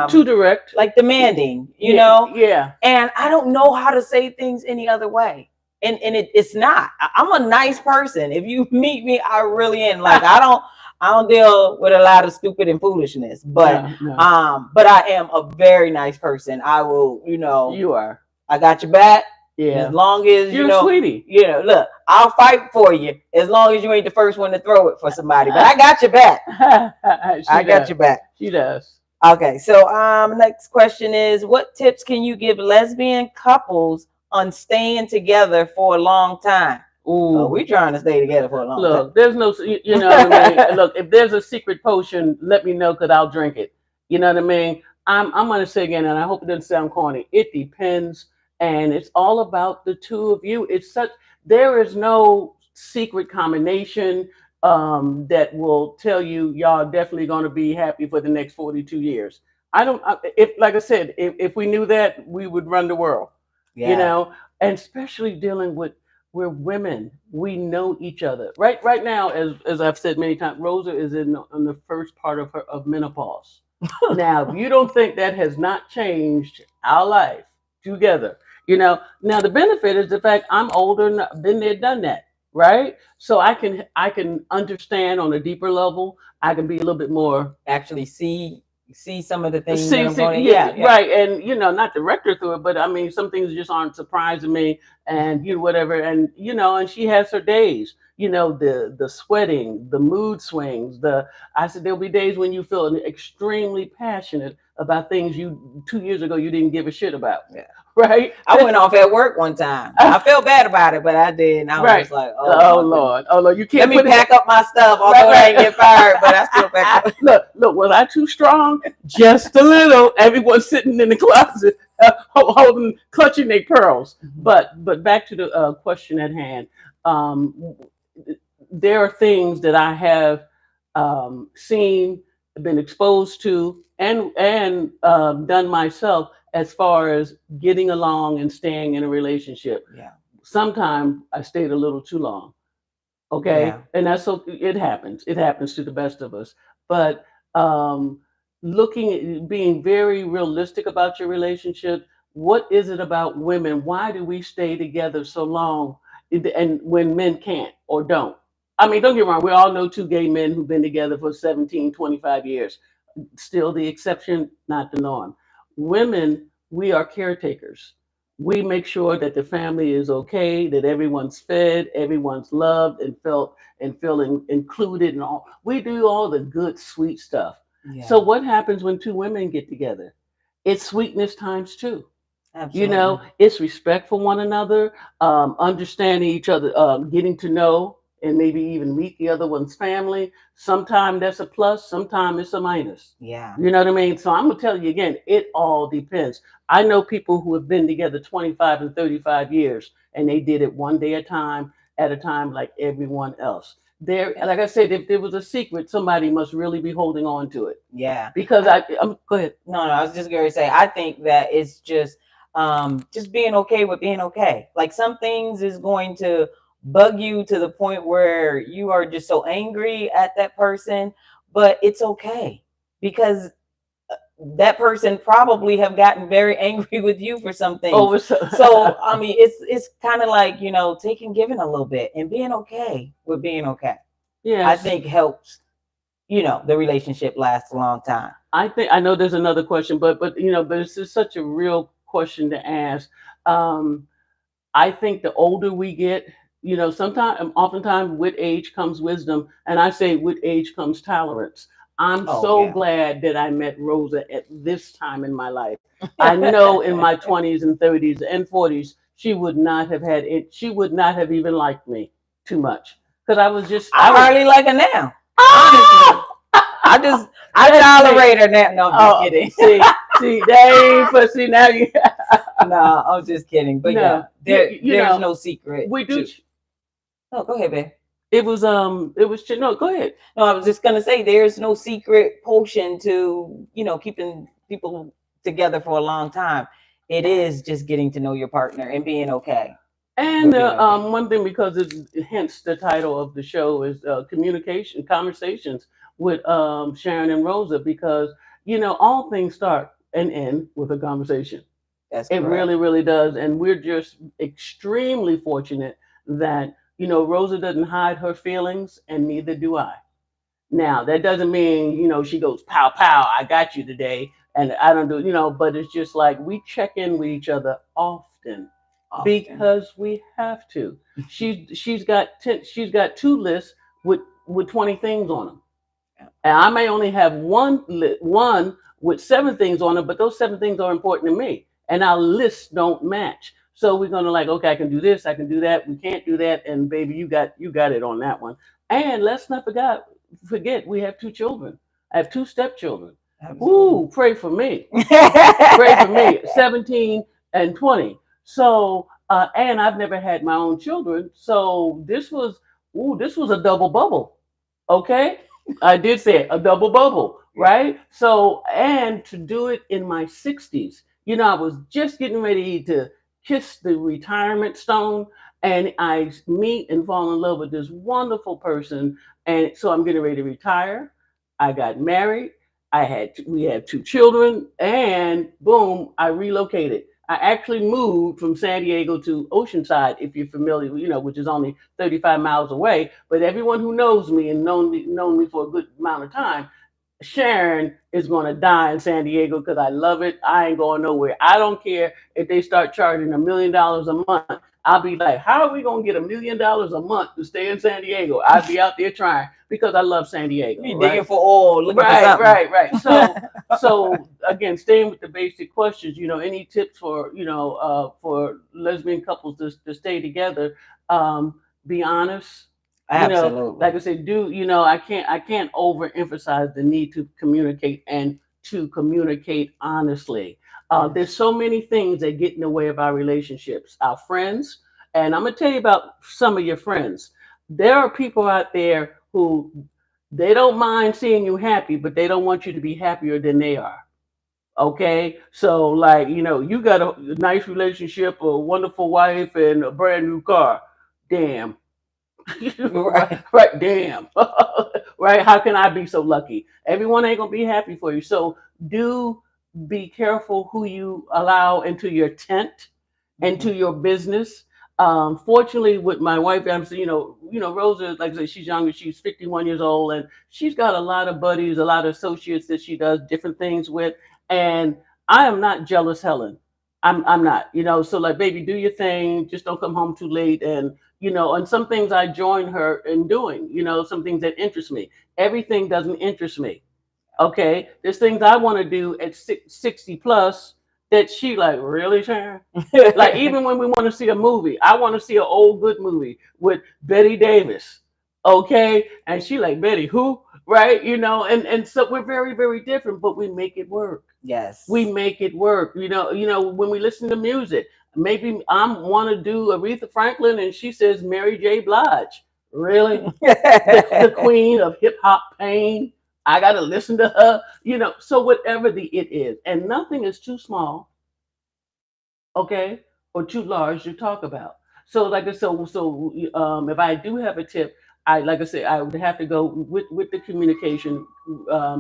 Too direct. like demanding, Yeah, yeah. and I don't know how to say things any other way. And it's not. I'm a nice person. If you meet me, I really am. Like I don't deal with a lot of stupid and foolishness, but No, no. but I am a very nice person. I will, You are. I got your back. As Yeah. long as You're a sweetie. look, I'll fight for you as long as you ain't the first one to throw it for somebody. But I got your back. She I got does. your back. She does. Okay, so next question is, what tips can you give lesbian couples on staying together for a long time? Oh, Ooh. we trying to stay together for a long time. Look, there's no, you know what I mean? Look, if there's a secret potion, let me know because I'll drink it. You know what I mean? I'm going to say again, and I hope it doesn't sound corny. It depends. And it's all about the two of you. There is no secret combination that will tell you y'all definitely going to be happy for the next 42 years. If, like I said, if we knew that, we would run the world, you Yeah, know, and especially dealing with we're women. We know each other. Right now, as I've said many times, Rosa is in the first part of menopause. Now, if you don't think that has not changed our life together, now the benefit is the fact I'm older and been there, done that, right? So I can understand on a deeper level. I can be a little bit more. actually see some of the things that See, I'm see, going to. yeah, Yeah, yeah. right, and not direct her through it, but I mean, some things just aren't surprising me, and whatever, and and she has her days, the sweating, the mood swings, I said there'll be days when you feel extremely passionate about things you 2 years ago you didn't give a shit about, Yeah. right? I went off at work one time. I felt bad about it, but I did. And I was Right. just like, oh Oh my goodness. Lord, oh Lord, you Let can't me put it. pack up my stuff, Right, although I didn't get fired, but I still packed up. look, was I too strong? Just a little. Everyone's sitting in the closet, holding, clutching their pearls. But back to the question at hand. Um, there are things that I have seen, been exposed to, and done myself as far as getting along and staying in a relationship. Yeah. Sometimes I stayed a little too long. Okay, Yeah. and that's so it happens to the best of us, but um looking at being very realistic about your relationship. What is it about women? Why do we stay together so long, and when men can't or don't? I mean, don't get me wrong, we all know two gay men who've been together for 17, 25 years. Still the exception, not the norm. Women, we are caretakers. We make sure that the family is okay, that everyone's fed, everyone's loved and felt and feeling included, and all. We do all the good, sweet stuff. So Yeah. what happens when two women get together? It's sweetness times two. Absolutely. It's respect for one another, understanding each other, getting to know and maybe even meet the other one's family. Sometimes that's a plus, sometimes it's a minus. Yeah. You know what I mean? So I'm gonna tell you again, it all depends. I know people who have been together 25 and 35 years, and they did it one day at a time, like everyone else. There, like I said, if there was a secret, somebody must really be holding on to it. Yeah. Because go ahead. No, no, I was just going to say, I think that it's just being okay with being okay. Like some things is going to bug you to the point where you are just so angry at that person, but it's okay because that person probably have gotten very angry with you for some things. Over so So I mean, it's kind of like, take and giving a little bit and being okay with being okay. I yes. think helps, the relationship lasts a long time. I know there's another question, but this is such a real question to ask. Um, I think the older we get, sometimes, oftentimes with age comes wisdom, and I say with age comes tolerance. I'm Oh so yeah. glad that I met Rosa at this time in my life. I know in my 20s and 30s and 40s, she would not have had it. She would not have even liked me too much because I I was. hardly like her now. Honestly. Oh, I just I that's me. tolerate her now. No, I'm just Oh, kidding. see, they ain't for see now you. No, I'm just kidding. But No, yeah, there's no secret we do. to. No, go ahead, babe. No, go ahead. No, I was just gonna say there's no secret potion to, keeping people together for a long time. It is just getting to know your partner and being okay And with being okay. one thing, because hence the title of the show is communication, conversations with Sharon and Rosa, because all things start and end with a conversation. That's It correct. really, really does, and we're just extremely fortunate that Rosa doesn't hide her feelings, and neither do I. Now, that doesn't mean, she goes, pow, pow, I got you today. And I don't do, but it's just like we check in with each other often Often. because we have to. She's got two lists with 20 things on them. And I may only have one with seven things on it, but those seven things are important to me, and our lists don't match. So we're gonna like, okay, I can do this, I can do that. We can't do that, and baby, you got it on that one. And let's not forget we have two children. I have two stepchildren. Absolutely. Ooh, pray for me. Pray for me. 17 and 20. So and I've never had my own children, so this was a double bubble. Okay, I did say it, a double bubble, right? So, and to do it in my 60s, I was just getting ready to kiss the retirement stone, and I meet and fall in love with this wonderful person. And so I'm getting ready to retire. I got married. We had two children, and boom, I relocated. I actually moved from San Diego to Oceanside, if you're familiar, which is only 35 miles away. But everyone who knows me and known me for a good amount of time, Sharon is going to die in San Diego because I love it. I ain't going nowhere. I don't care if they start charging $1 million a month. I'll be like, how are we going to get $1 million a month to stay in San Diego? I'd be out there trying because I love San Diego, Be digging right? for oil, looking for Right, something. right, right. So again, staying with the basic questions, any tips for for lesbian couples to stay together? Be honest. Like Absolutely. I said, I can't overemphasize the need to communicate and to communicate honestly. There's Yes. so many things that get in the way of our relationships. Our friends, and I'm gonna tell you about some of your friends. There are people out there who they don't mind seeing you happy, but they don't want you to be happier than they are. Okay, so like you got a nice relationship, a wonderful wife, and a brand new car. Damn, right, Right. right, damn, right. How can I be so lucky? Everyone ain't gonna be happy for you. So do be careful who you allow into your tent, into Mhm. your business. Fortunately, with my wife, Rosa, like I said, she's younger. She's 51 years old, and she's got a lot of buddies, a lot of associates that she does different things with. And I am not jealous, Helen. I'm not. So like, baby, do your thing. Just don't come home too late. And and some things I join her in doing. Some things that interest me. Everything doesn't interest me. Okay, there's things I want to do at 60 plus that she like, really, Sharon? Like even when we want to see a movie, I want to see an old good movie with Betty Davis. Okay, and she like, Betty who? Right? And so we're very, very different, but we make it work. We Yes. make it work. When we listen to music, maybe I want to do Aretha Franklin, and she says Mary J. Blige. Really? The queen of hip hop pain. I got to listen to her. So whatever the it is, and nothing is too small, okay, or too large to talk about. So like I said, so if I do have a tip, like I said, I would have to go with the communication,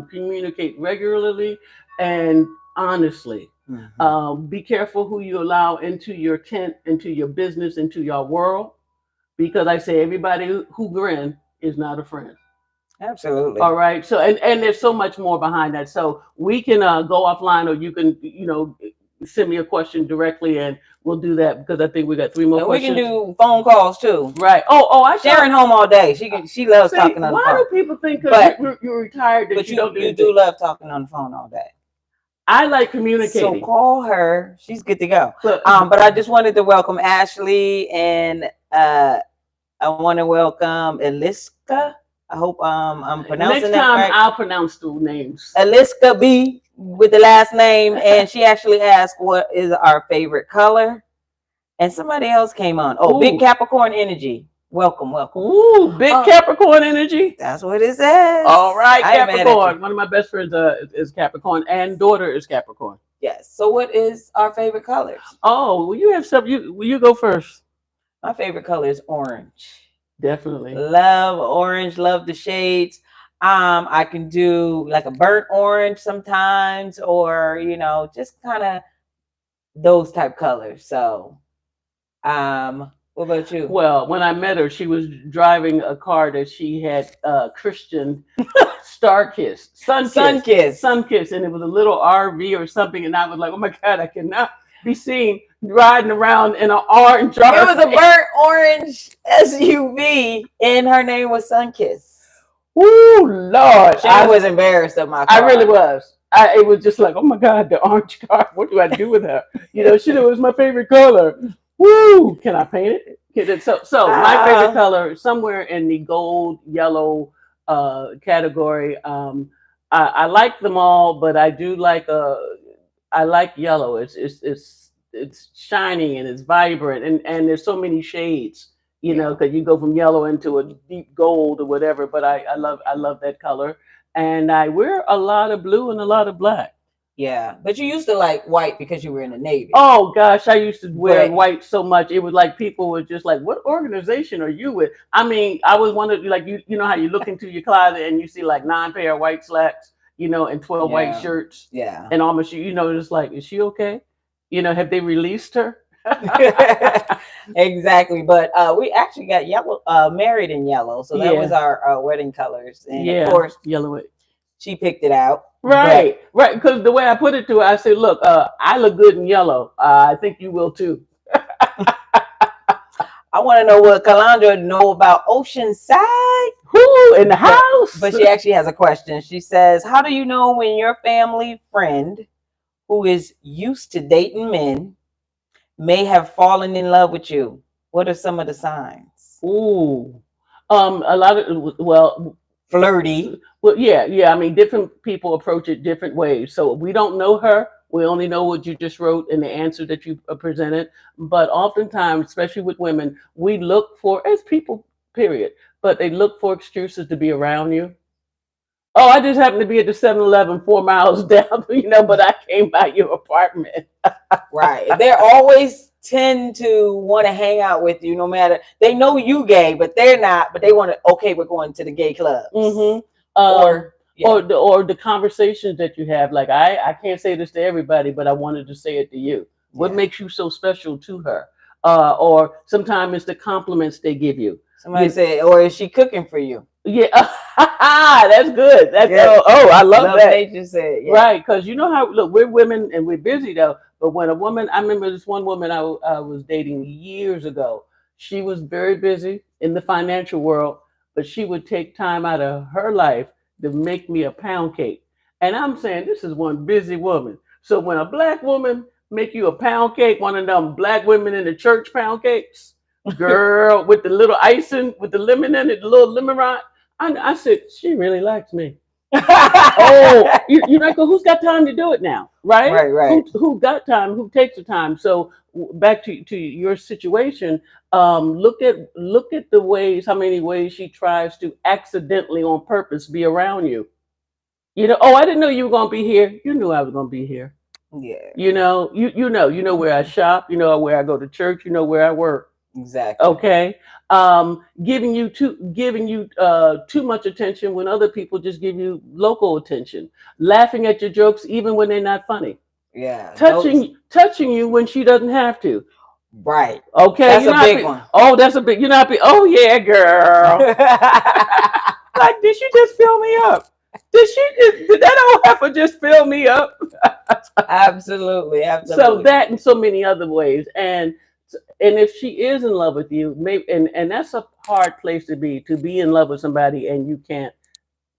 communicate regularly and honestly. Hmm. Be careful who you allow into your tent, into your business, into your world, because I say everybody who grin is not a friend. Absolutely. All right. So and there's so much more behind that. So we can go offline, or you can send me a question directly, and we'll do that because I think we got three more And we can questions. do phone calls too. Right. Oh, I saw. Sharon home all day. She loves See, talking on the why phone. do people think because But you're retired that you don't do you do anything? love talking on the phone all day. I like So communicating. call her. She's good to go. Look, But I just wanted to welcome Ashley, and I want to welcome Eliska. I hope I'm pronouncing next that time right. I'll pronounce the names. Eliska B with the last name, and she actually asked what is our favorite color. And somebody else came on. Oh, Big Ooh, Capricorn Energy. Welcome, welcome. ooh, big Oh, Capricorn energy. that's what it says. All right, I ain't mad at you. Capricorn. One of my best friends is Capricorn, and daughter is Capricorn. Yes. So, what is our favorite colors? Oh, well, you have stuff. You go first. My favorite color is orange. Definitely. Love orange. Love the shades. I can do like a burnt orange sometimes, or just kind of those type colors. So, what about you? Well, when I met her, she was driving a car that she had Christian Star Kiss, Sun kiss. Sun Kiss, and it was a little RV or something. And I was like, oh my God, I cannot be seen riding around in an orange It was a RV. burnt orange SUV, and her name was Sunkiss. Woo, Lord. Sharon was embarrassed of my I really car. was. It was just like, oh my God, the orange car. What do I do with her? She knew it was my favorite color. Woo! Can I paint it? So my favorite Uh, color somewhere in the gold yellow category. I like them all, but I do like I like yellow. It's shiny and it's vibrant, and there's so many shades. yeah, Because you go from yellow into a deep gold or whatever. But I love that color, and I wear a lot of blue and a lot of black. yeah. But you used to like white because you were in the Navy. Oh gosh, I used to wear But white so much. It was like people were just like, "What organization are you with?" I mean, I was one of like you know how you look into your closet and you see like 9 pair of white slacks, and 12 white yeah, shirts, yeah. and almost just like, is she okay? Have they released her? Exactly. But we actually got yellow, married in yellow, so that was Yeah, our wedding colors, and of yeah, course yellow. she picked it out. But Right, right. Because the way I put it to her, I said, "Look, I look good in yellow. I think you will too." I want to know what Calandra know about Oceanside. Who in the But house? but she actually has a question. She says, "How do you know when your family friend who is used to dating men may have fallen in love with you? What are some of the signs?" Ooh, a lot of Flirty. yeah, yeah. I mean, different people approach it different ways. So we don't know her. We only know what you just wrote and the answer that you presented. But oftentimes, especially with women, we look for as people, period. But they look for excuses to be around you. Oh, I just happened to be at the 7-Eleven 4 miles down, but I came by your apartment. Right. They're always tend to want to hang out with you no matter they know you gay, but they're not, but they want to okay, we're going to the gay clubs. Mm-hmm. Or yeah. Or the conversations that you have. Like I can't say this to everybody, but I wanted to say it to you. What Yeah. makes you so special to her? Or sometimes it's the compliments they give you. Somebody said, or is she cooking for you? Yeah, that's good. That's Yeah. I love Love that. Nature said, yeah. Right, because you know how look we're women and we're busy though. But when a woman, I remember this one woman I was dating years ago. She was very busy in the financial world, but she would take time out of her life to make me a pound cake. And I'm saying this is one busy woman. So when a black woman make you a pound cake, one of them black women in the church pound cakes, girl, with the little icing, with the lemon in it, the little lemon rind, I said she really likes me. Oh, you like, well, who's got time to do it now, right? Right, right. Who got time? Who takes the time? So back to your situation. Look at the ways, how many ways she tries to accidentally on purpose be around you. Oh, I didn't know you were gonna be here. You knew I was gonna be here. Yeah. You know where I shop. You know where I go to church. You know where I work. Exactly. Okay, giving you too much attention when other people just give you local attention, laughing at your jokes even when they're not funny, Yeah. Those. touching you when she doesn't have to. Right. Okay, That's you're a not big be. one. Oh, that's a big. You're not be. Oh yeah, girl. Like, did she just fill me up? Did that old heifer just fill me up? Absolutely. So Absolutely. that and so many other ways. And if she is in love with you, maybe and that's a hard place to be in love with somebody and you can't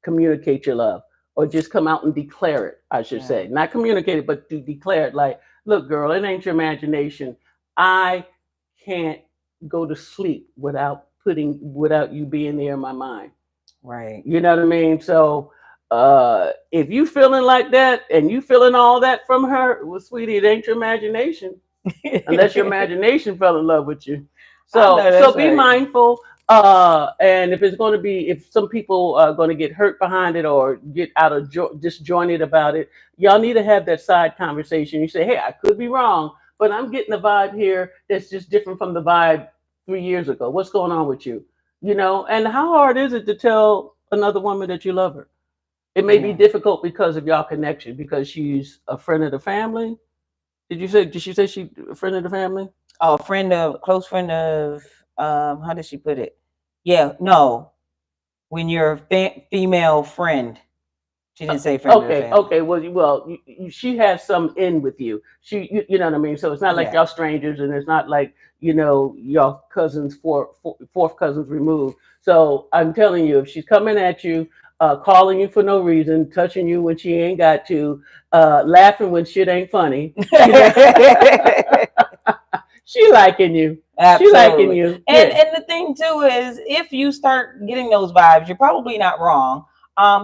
communicate your love or just come out and declare it, I should Yeah. say. Not communicate it, but to declare it like, look, girl, it ain't your imagination. I can't go to sleep without you being there in my mind. Right. You know what I mean? So if you feeling like that and you feeling all that from her, well, sweetie, it ain't your imagination unless your I imagination fell in love with you. know So that's be right. mindful. And if it's going to be, if some people are going to get hurt behind it or get out of disjointed about it, y'all need to have that side conversation. You say, hey, I could be wrong, but I'm getting a vibe here that's just different from the vibe 3 years ago. What's going on with you? You know, and how hard is it to tell another woman that you love her? It may be Yeah. difficult because of y'all connection, because she's a friend of the family. Did she say she a friend of the family? Oh, friend of close friend of how did she put it? Yeah, no. When your female friend. She didn't say friend of the family. Okay. Well, she has some in with you. You know what I mean. So it's not like Yeah. y'all strangers, and it's not like y'all cousins, fourth cousins removed. So I'm telling you, if she's coming at you, calling you for no reason, touching you when she ain't got to, laughing when shit ain't funny, you know, she liking you. She liking Absolutely. you. And Yeah. and the thing too is if you start getting those vibes, you're probably not wrong.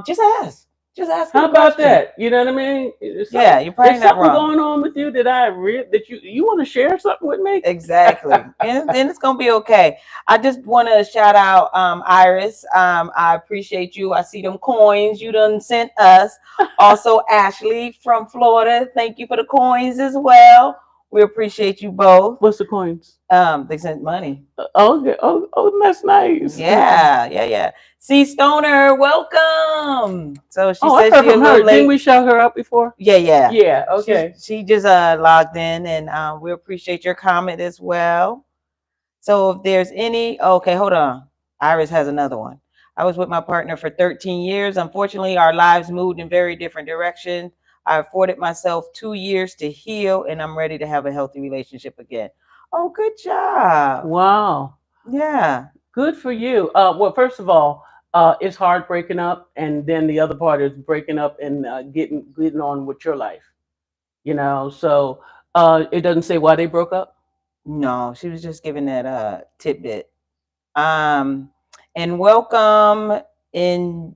Just ask. Just ask her How the about question. that? You know what I mean? Yeah, you're probably There's not something wrong. going on with you that you want to share something with me? Exactly. And it's gonna be okay. I just wanna shout out Iris. I appreciate you. I see them coins you done sent us. Also Ashley from Florida. Thank you for the coins as well. We appreciate you both. What's the coins? They sent money. Okay. Oh, that's nice. Yeah, yeah, yeah. See Stoner, welcome. So she Oh, I've said heard she a from little her. Didn't late. we shout her out before? Yeah, yeah. Yeah. Okay. She just logged in and we appreciate your comment as well. So if there's any, okay, hold on. Iris has another one. I was with my partner for 13 years. Unfortunately, our lives moved in very different directions. I afforded myself 2 years to heal, and I'm ready to have a healthy relationship again. Oh, good job. Wow. Yeah. Good for you. Well, first of all, it's hard breaking up, and then the other part is breaking up and getting on with your life. You know. So it doesn't say why they broke up. No, she was just giving that tidbit. Um, and welcome in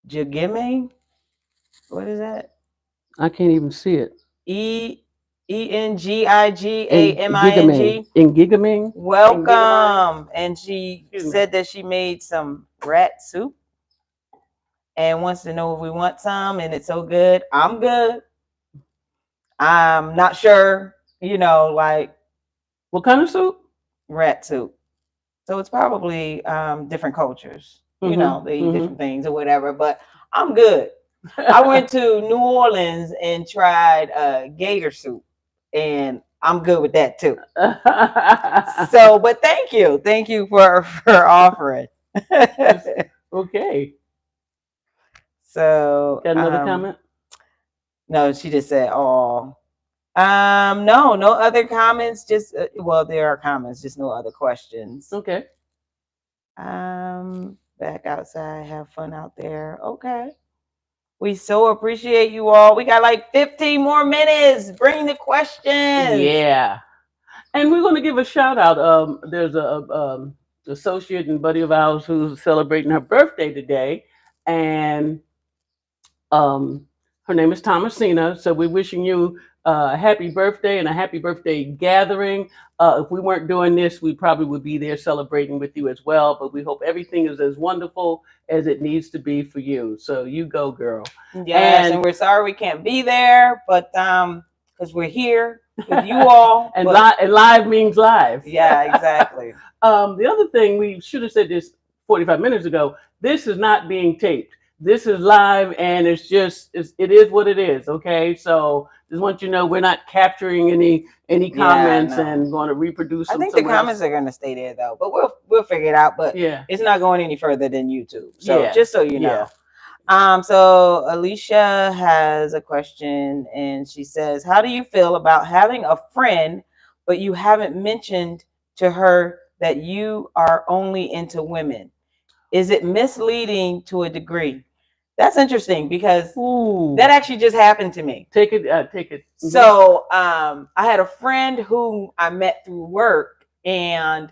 Jagime. What is that? I can't even see it. E Engigiming. In Gigaming, in Gigamine. Welcome. And she Excuse me. said that she made some rat soup and wants to know if we want some. And it's so good. I'm good. I'm not sure, like What kind of soup? rat soup. So it's probably different cultures. Mm-hmm. They eat Mm-hmm. different things or whatever. But I'm good. I went to New Orleans and tried gator soup, and I'm good with that too. So, but thank you for offering. Okay. So, Got another comment? no, she just said, "Oh, no, no other comments. Just well, there are comments, just no other questions. Okay. Back outside, have fun out there. Okay." We so appreciate you all. We got like 15 more minutes. Bring the questions. Yeah. And we're going to give a shout out. There's a associate and buddy of ours who's celebrating her birthday today, and um, her name is Thomasina. So we're wishing you a happy birthday and a happy birthday gathering. If we weren't doing this, we probably would be there celebrating with you as well. But we hope everything is as wonderful as it needs to be for you. So you go, girl. Yes, and And we're sorry we can't be there, but because we're here. with you all, and but live means live. yeah, exactly. The other thing we should have said this 45 minutes ago. This is not being taped. This is live, and it is what it is. Okay, so just want you to know we're not capturing any Yeah, comments no. and going to reproduce I them think the somewhere comments else. are gonna stay there though, but we'll figure it out. But Yeah, it's not going any further than YouTube. So yeah, just so you yeah. know. So Alicia has a question and she says, how do you feel about having a friend, but you haven't mentioned to her that you are only into women? Is it misleading to a degree? That's interesting because Ooh, that actually just happened to me. take it, take it. So I had a friend who I met through work, and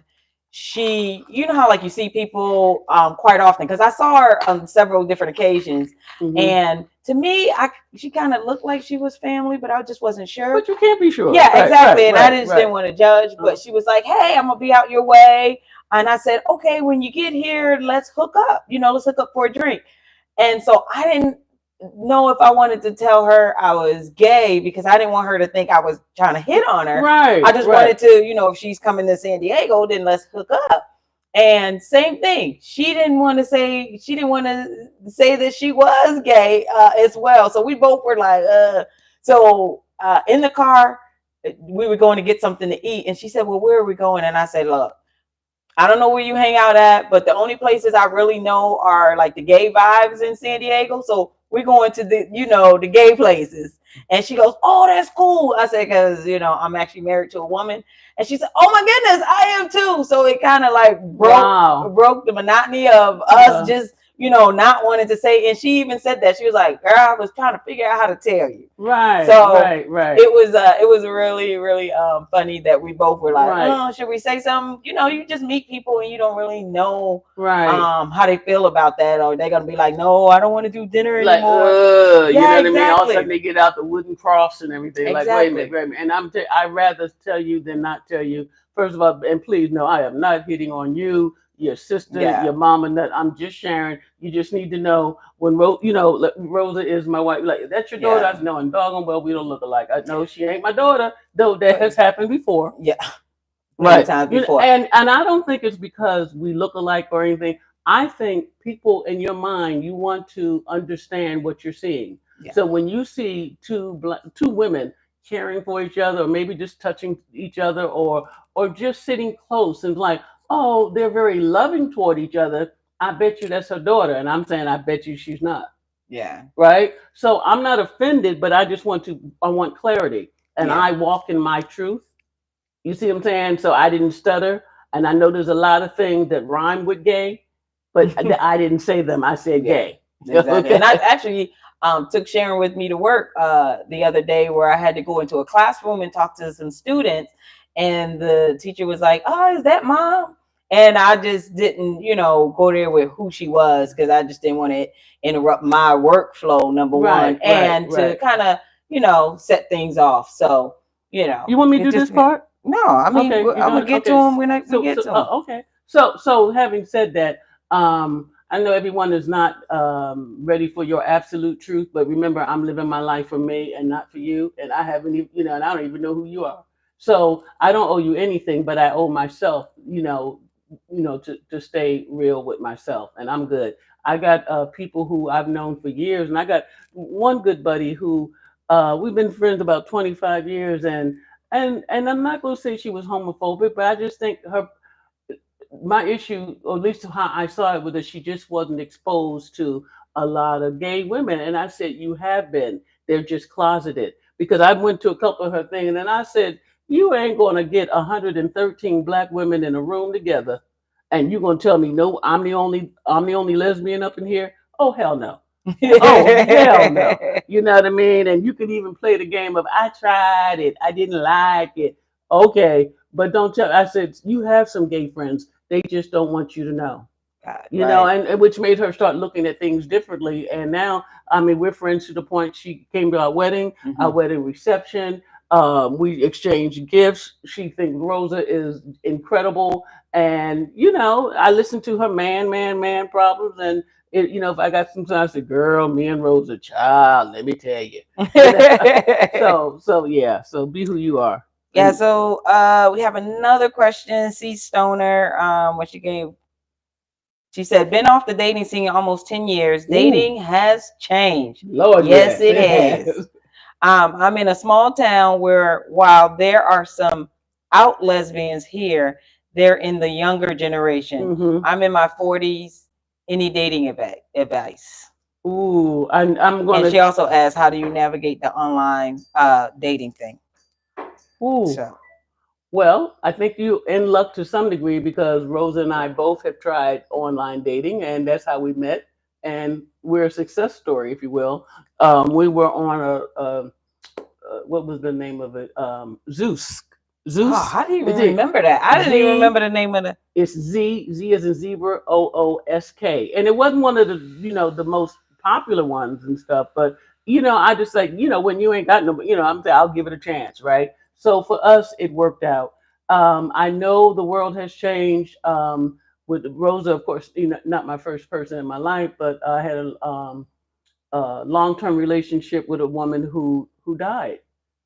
she, you know how like you see people quite often because I saw her on several different occasions, Mm-hmm. and to me, she kind of looked like she was family, but I just wasn't sure. But you can't be sure. Yeah, Right, right, exactly. And I right, just right. didn't want to judge, Uh, but she was like, "Hey, I'm gonna be out your way," and I said, "Okay, when you get here, let's hook up. Let's hook up for a drink." And so I didn't know if I wanted to tell her I was gay because I didn't want her to think I was trying to hit on her. I right, just right. wanted to, if she's coming to San Diego, then let's hook up. And same thing. She didn't want to say that she was gay as well. So we both were like, So in the car, we were going to get something to eat. And she said, well, where are we going? And I said, look, I don't know where you hang out at, but the only places I really know are like the gay vibes in San Diego. So we're going to the gay places. And she goes, oh, that's cool. I said, because, I'm actually married to a woman. And she said, oh my goodness, I am too. So it kind of like Wow. broke the monotony of us just, not wanting to say. And she even said that. She was like, girl, I was trying to figure out how to tell you. Right, So right, right, it was really really funny that we both were like, right, oh, should we say something? You just meet people and you don't really know right. how they feel about that, or they're gonna be like, no, I don't want to do dinner Like, anymore. you know Yeah, what I mean? All of a sudden exactly, they get out the wooden cross and everything. Like, wait a minute, exactly. wait a minute. And I'd rather tell you than not tell you. First of all, and please know, I am not hitting on you, your sister, Yeah, your mama. Nut. I'm just sharing. You just need to know when Rosa is my wife. Like, that's your daughter. yeah, I know, and doggone well, we don't look alike. I know she ain't my daughter, though. That has happened before. yeah. Many Right. times before. And I don't think it's because we look alike or anything. I think people in your mind, you want to understand what you're seeing. Yeah, So when you see two women caring for each other, or maybe just touching each other, or just sitting close and like, oh, they're very loving toward each other. I bet you that's her daughter, and I'm saying I bet you she's not. yeah, Right. So I'm not offended, but I want clarity, and yeah. I walk in my truth. You see what I'm saying? So I didn't stutter. And I know there's a lot of things that rhyme with gay, but I didn't say them. I said Yeah, gay. exactly. And I Okay. actually took Sharon with me to work the other day where I had to go into a classroom and talk to some students. And the teacher was like, oh, is that mom? And I just didn't, go there with who she was because I just didn't want to interrupt my workflow, number one, Right, right, and to right. kind of, set things off. So, You want me to it do just, this part? no, I mean, Okay, you're I'm going doing to get to okay. them when we So get so to them. okay. So having said that, I know everyone is not ready for your absolute truth, but remember, I'm living my life for me and not for you, and I haven't even and I don't even know who you are. So I don't owe you anything, but I owe myself, to stay real with myself, and I'm good. I got people who I've known for years, and I got one good buddy who we've been friends about 25 years, and I'm not going to say she was homophobic, but I just think my issue, or at least how I saw it, was that she just wasn't exposed to a lot of gay women. And I said, you have been. They're just closeted. Because I went to a couple of her things, and then I said, you ain't going to get 113 black women in a room together, and you're going to tell me, no, I'm the only lesbian up in here? Oh, hell no. Oh, hell no. You know what I mean? And you could even play the game of I tried it, I didn't like it. Okay, but don't tell. I said you have some gay friends. They just don't want you to know. God, And right. which made her start looking at things differently. And now, I mean, we're friends to the point she came to our Hmm. wedding reception. We exchanged gifts. She thinks Rosa is incredible, and I listen to her man problems, and if I got sometimes I say, girl, me and Rosa, child, let me tell you, you know. So yeah, so be who you are. Yeah, And so we have another question. C Stoner, what she gave, she said, been off the dating scene almost 10 years. ooh, Dating has changed. Lord, Yes, yes, it it has. has. I'm in a small town where, while there are some out lesbians here, they're in the younger generation. Hmm. I'm in my 40s. Any dating advice? Ooh, I'm And gonna. she also asked, how do you navigate the online dating thing? Ooh, So, well, I think you in luck to some degree because Rosa and I both have tried online dating, and that's how we met. And we're a success story, if you will. We were on what was the name of it? Zeus. oh, Zeus. how do you even Is it remember that? I didn't even remember Z? the name of the. It's Z as in zebra, OOSK. And it wasn't one of the, the most popular ones and stuff, but I just like, when you ain't got no, I'm saying I'll give it a chance, right? So for us, it worked out. I know the world has changed. With Rosa, of course, not my first person in my life, but I had a long-term relationship with a woman who died.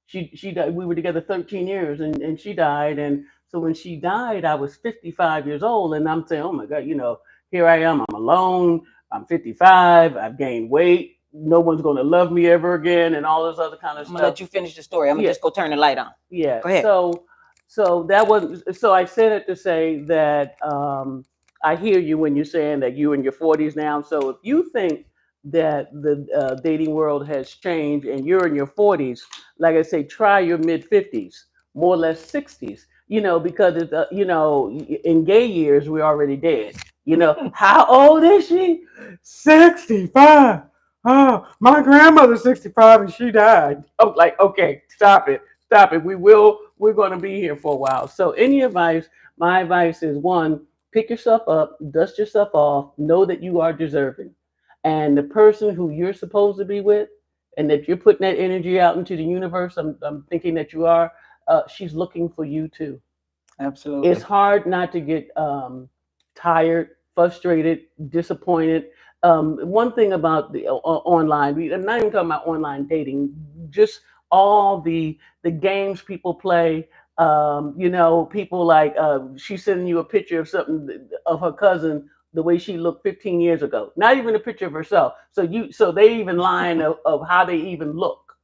She died. We were together 13 years, and she died. And so when she died, I was 55 years old, and I'm saying, oh my God, here I am. I'm alone. I'm 55. I've gained weight. No one's going to love me ever again, and all this other kind of I'm gonna stuff. let you finish the story. I'm gonna Yeah, just go turn the light on. yeah. Go ahead. So that was so I said it to say that I hear you when you're saying that you're in your 40s now. So if you think that the dating world has changed and you're in your 40s, like I say, try your mid 50s, more or less 60s. Because it's in gay years we're already dead. How old is she? 65. Oh, my grandmother's 65 and she died. I'm like, okay, stop it. Stop it. We're going to be here for a while. So any advice, my advice is one, pick yourself up, dust yourself off, know that you are deserving. And the person who you're supposed to be with, and that you're putting that energy out into the universe, I'm thinking that you are, she's looking for you too. It's Absolutely. hard not to get tired, frustrated, disappointed. One thing about the online, I'm not even talking about online dating, just all the games people play. People like she's sending you a picture of something of her cousin the way she looked 15 years ago. Not even a picture of herself. So they even lying of how they even look,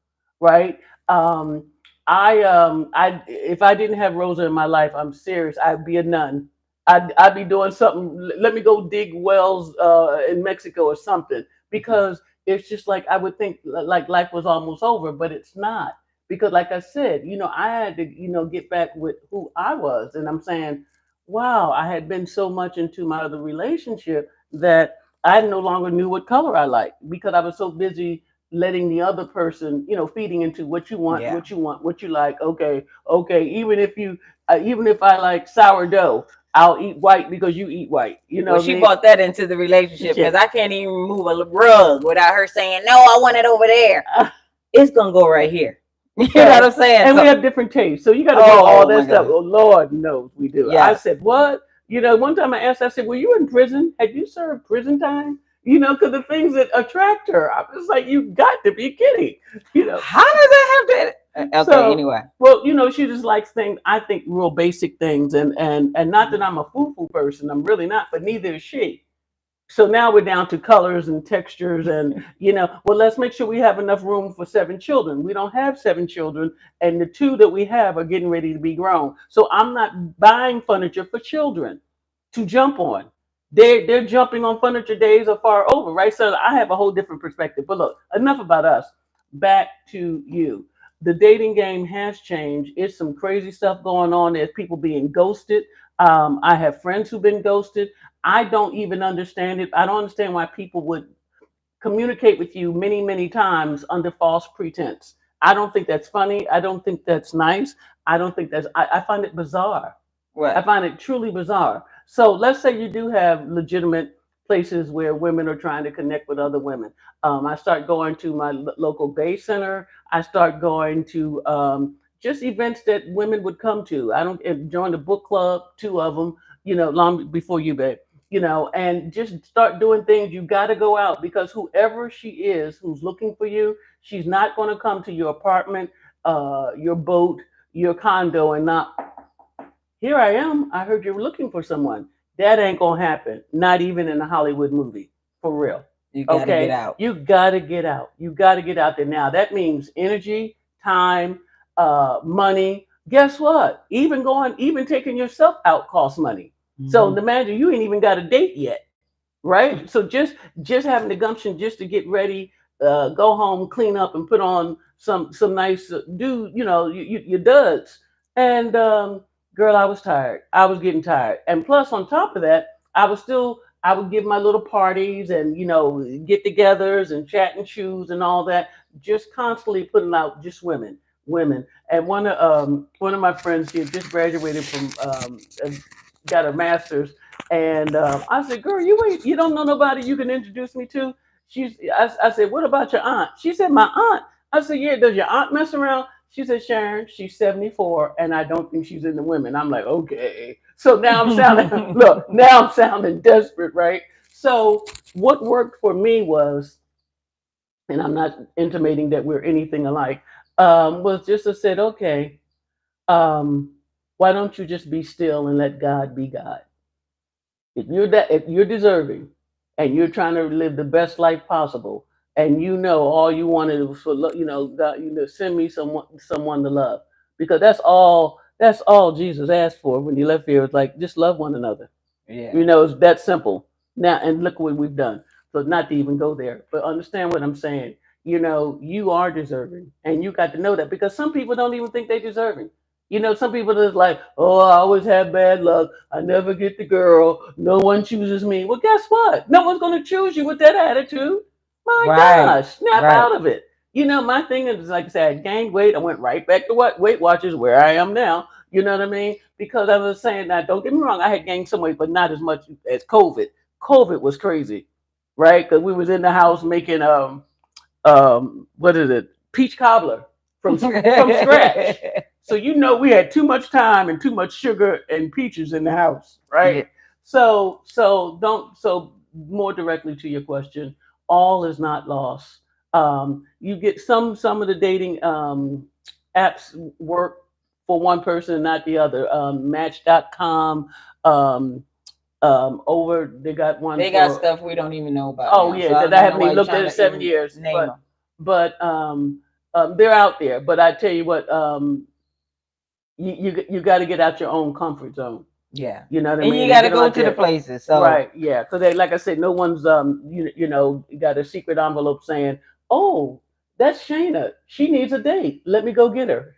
right? Um, I if I didn't have Rosa in my life, I'm serious. I'd be a nun. I'd be doing something. Let me go dig wells in Mexico or something because it's just like I would think like life was almost over, but it's not because like I said, I had to get back with who I was, and I'm saying, wow, I had been so much into my other relationship that I no longer knew what color I liked because I was so busy letting the other person, feeding into what you want, Yeah. what you want, what you like. Okay, okay. Even if I like sourdough, I'll eat white because you eat white. You know Well, what I she mean? brought that into the relationship Yeah. because I can't even move a rug without her saying, "No, I want it over there." It's gonna go right here. You know what Okay. I'm saying? And we So, have different tastes. So you got to go all oh that my stuff. god, Oh, Lord knows we do. I yes. said, what? One time I asked, I said, were you in prison? Had you served prison time? Because the things that attract her, I was like, you got to be kidding. You know, How does that have to? Okay, so, anyway. well, she just likes things. I think real basic things, and not that I'm a foo-foo person. I'm really not, but neither is she. So now we're down to colors and textures, and well, let's make sure we have enough room for 7 children. We don't have 7 children, and the two that we have are getting ready to be grown. So I'm not buying furniture for children to jump on. They're jumping on furniture days are far over, right? So I have a whole different perspective. But look, enough about us. Back to you. The dating game has changed. It's some crazy stuff going on. There's people being ghosted. I have friends who've been ghosted. I don't even understand it. I don't understand why people would communicate with you many, many times under false pretense. I don't think that's funny. I don't think that's nice. I don't think I find it bizarre. I What? find it truly bizarre. So let's say you do have legitimate places where women are trying to connect with other women. I start going to my local gay center. I start going to just events that women would come to. I don't join the book club, two of them, long before you, babe. and just start doing things. You got to go out, because whoever she is who's looking for you, she's not going to come to your apartment, your boat, your condo, and not, here I am. I heard you're looking for someone. That ain't gonna happen. Not even in a Hollywood movie, for real. You got to get Okay, out. you gotta get out. You gotta get out there now. That means energy, time, money. Guess what? Even taking yourself out costs money. So Mhm. imagine you ain't even got a date yet, right? So just having the gumption just to get ready, go home, clean up, and put on some nice do your duds. And girl, I was tired. I was getting tired, and plus on top of that, I would give my little parties and get-togethers and chat and choose and all that, just constantly putting out just women. And one of my friends, she had just graduated from got a master's, and I said, "Girl, you don't know nobody you can introduce me to?" I said, "What about your aunt?" She said, "My aunt." I said, "Yeah, does your aunt mess around?" She said, "Sharon, she's 74, and I don't think she's into women." I'm like, "Okay." So now I'm sounding look, now I'm sounding desperate, right? So what worked for me was, and I'm not intimating that we're anything alike, was just to said, "Okay, um, why don't you just be still and let God be God?" If you're deserving and you're trying to live the best life possible, and all you wanted was for God, send me someone to love, because that's all Jesus asked for when he left here. It's like, just love one another. Yeah. It's that simple. Now, and look what we've done. So not to even go there, but understand what I'm saying. You are deserving, and you got to know that, because some people don't even think they're deserving. Some people just like, oh, I always have bad luck. I never get the girl. No one chooses me. Well, guess what? No one's going to choose you with that attitude. My Right. gosh, snap Right. out of it. My thing is, like I said, I gained weight. I went right back to what Weight Watchers, where I am now. You know what I mean? Because I was saying that, don't get me wrong, I had gained some weight, but not as much as COVID. COVID was crazy, right? Because we was in the house making what is it, peach cobbler from scratch. So we had too much time and too much sugar and peaches in the house, Yeah. right? So more directly to your question, all is not lost. You get some of the dating apps work for one person and not the other. Match.com, um, over they got one They got for, stuff we don't even know about oh now, so yeah, I that don't I even know haven't why even you're looked at trying in to seven even years, name but them. they're out there. But I tell you what, you got to get out your own comfort zone. Yeah, You know what I and you mean? And got get to them go out to the there. places. So Right, yeah. Because like I said, no one's got a secret envelope saying, "Oh, that's Shayna. She needs a date. Let me go get her."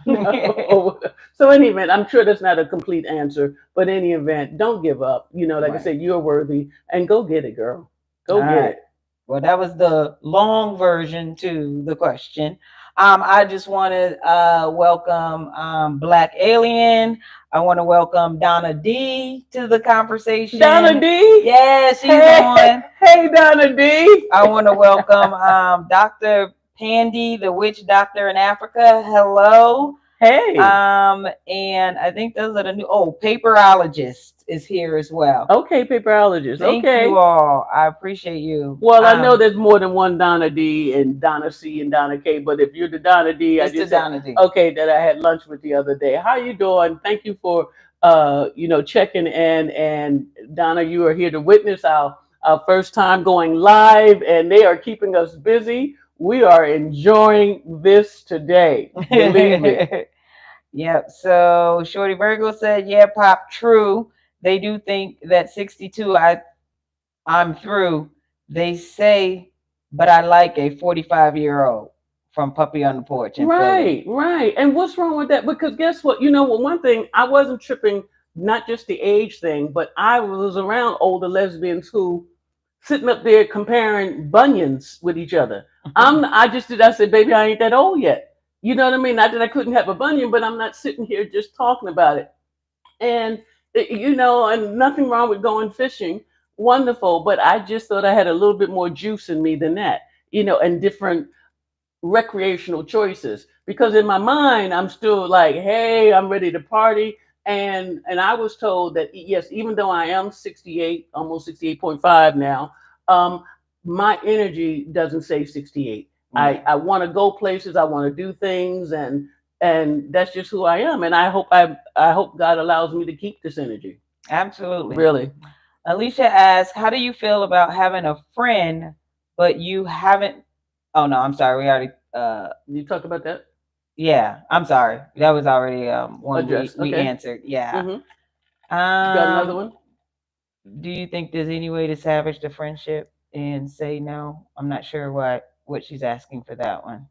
No. So any event, I'm sure that's not a complete answer, but any event, don't give up. Like I right. said, you're worthy, and go get it, girl. All Go get right. it. Well, that was the long version to the question. I just want to welcome Black Alien. I want to welcome Donna D to the Donna conversation. D. Yeah, she's Hey, on. hey, Donna D. I want to welcome Dr. Pandy, the witch doctor in Africa. Hello. Hey. And I think those are the new. Oh, paperologist is here as well. Okay, paperologist. Thank you Okay. all. I appreciate you. Well, I know there's more than one Donna D and Donna C and Donna K, but if you're the Donna D, I It's the just said, Donna D. okay, that I had lunch with the other day. How you doing? Thank you for checking in. And Donna, you are here to witness our first time going live, and they are keeping us busy. We are enjoying this today. Believe me. Yep. So Shorty Virgo said, "Yeah, Pop, true. They do think that 62. I'm through. They say, but I like a 45-year-old from Puppy on the Porch in Philly." Right, right. And what's wrong with that? Because guess what? Well, one thing, I wasn't tripping, not just the age thing, but I was around older lesbians who sitting up there comparing bunions with each other. I said, baby, I ain't that old yet. You know what I mean? Not that I couldn't have a bunion, but I'm not sitting here just talking about it. And, and nothing wrong with going fishing. Wonderful. But I just thought I had a little bit more juice in me than that, and different recreational choices, because in my mind I'm still like, hey, I'm ready to party. And I was told that yes, even though I am 68, almost 68.5 now, um, my energy doesn't say 68. Right. I want to go places, I want to do things, and that's just who I am. And I hope God allows me to keep this energy. Absolutely. Really. Alicia asks, how do you feel about having a friend, but you haven't? Oh no, I'm sorry. We already. You talked about that? Yeah, I'm sorry. That was already one Address. we Okay. answered. Yeah. Mm-hmm. You got another Um, one? do you think there's any way to salvage the friendship and say no? I'm not sure what she's asking for that one.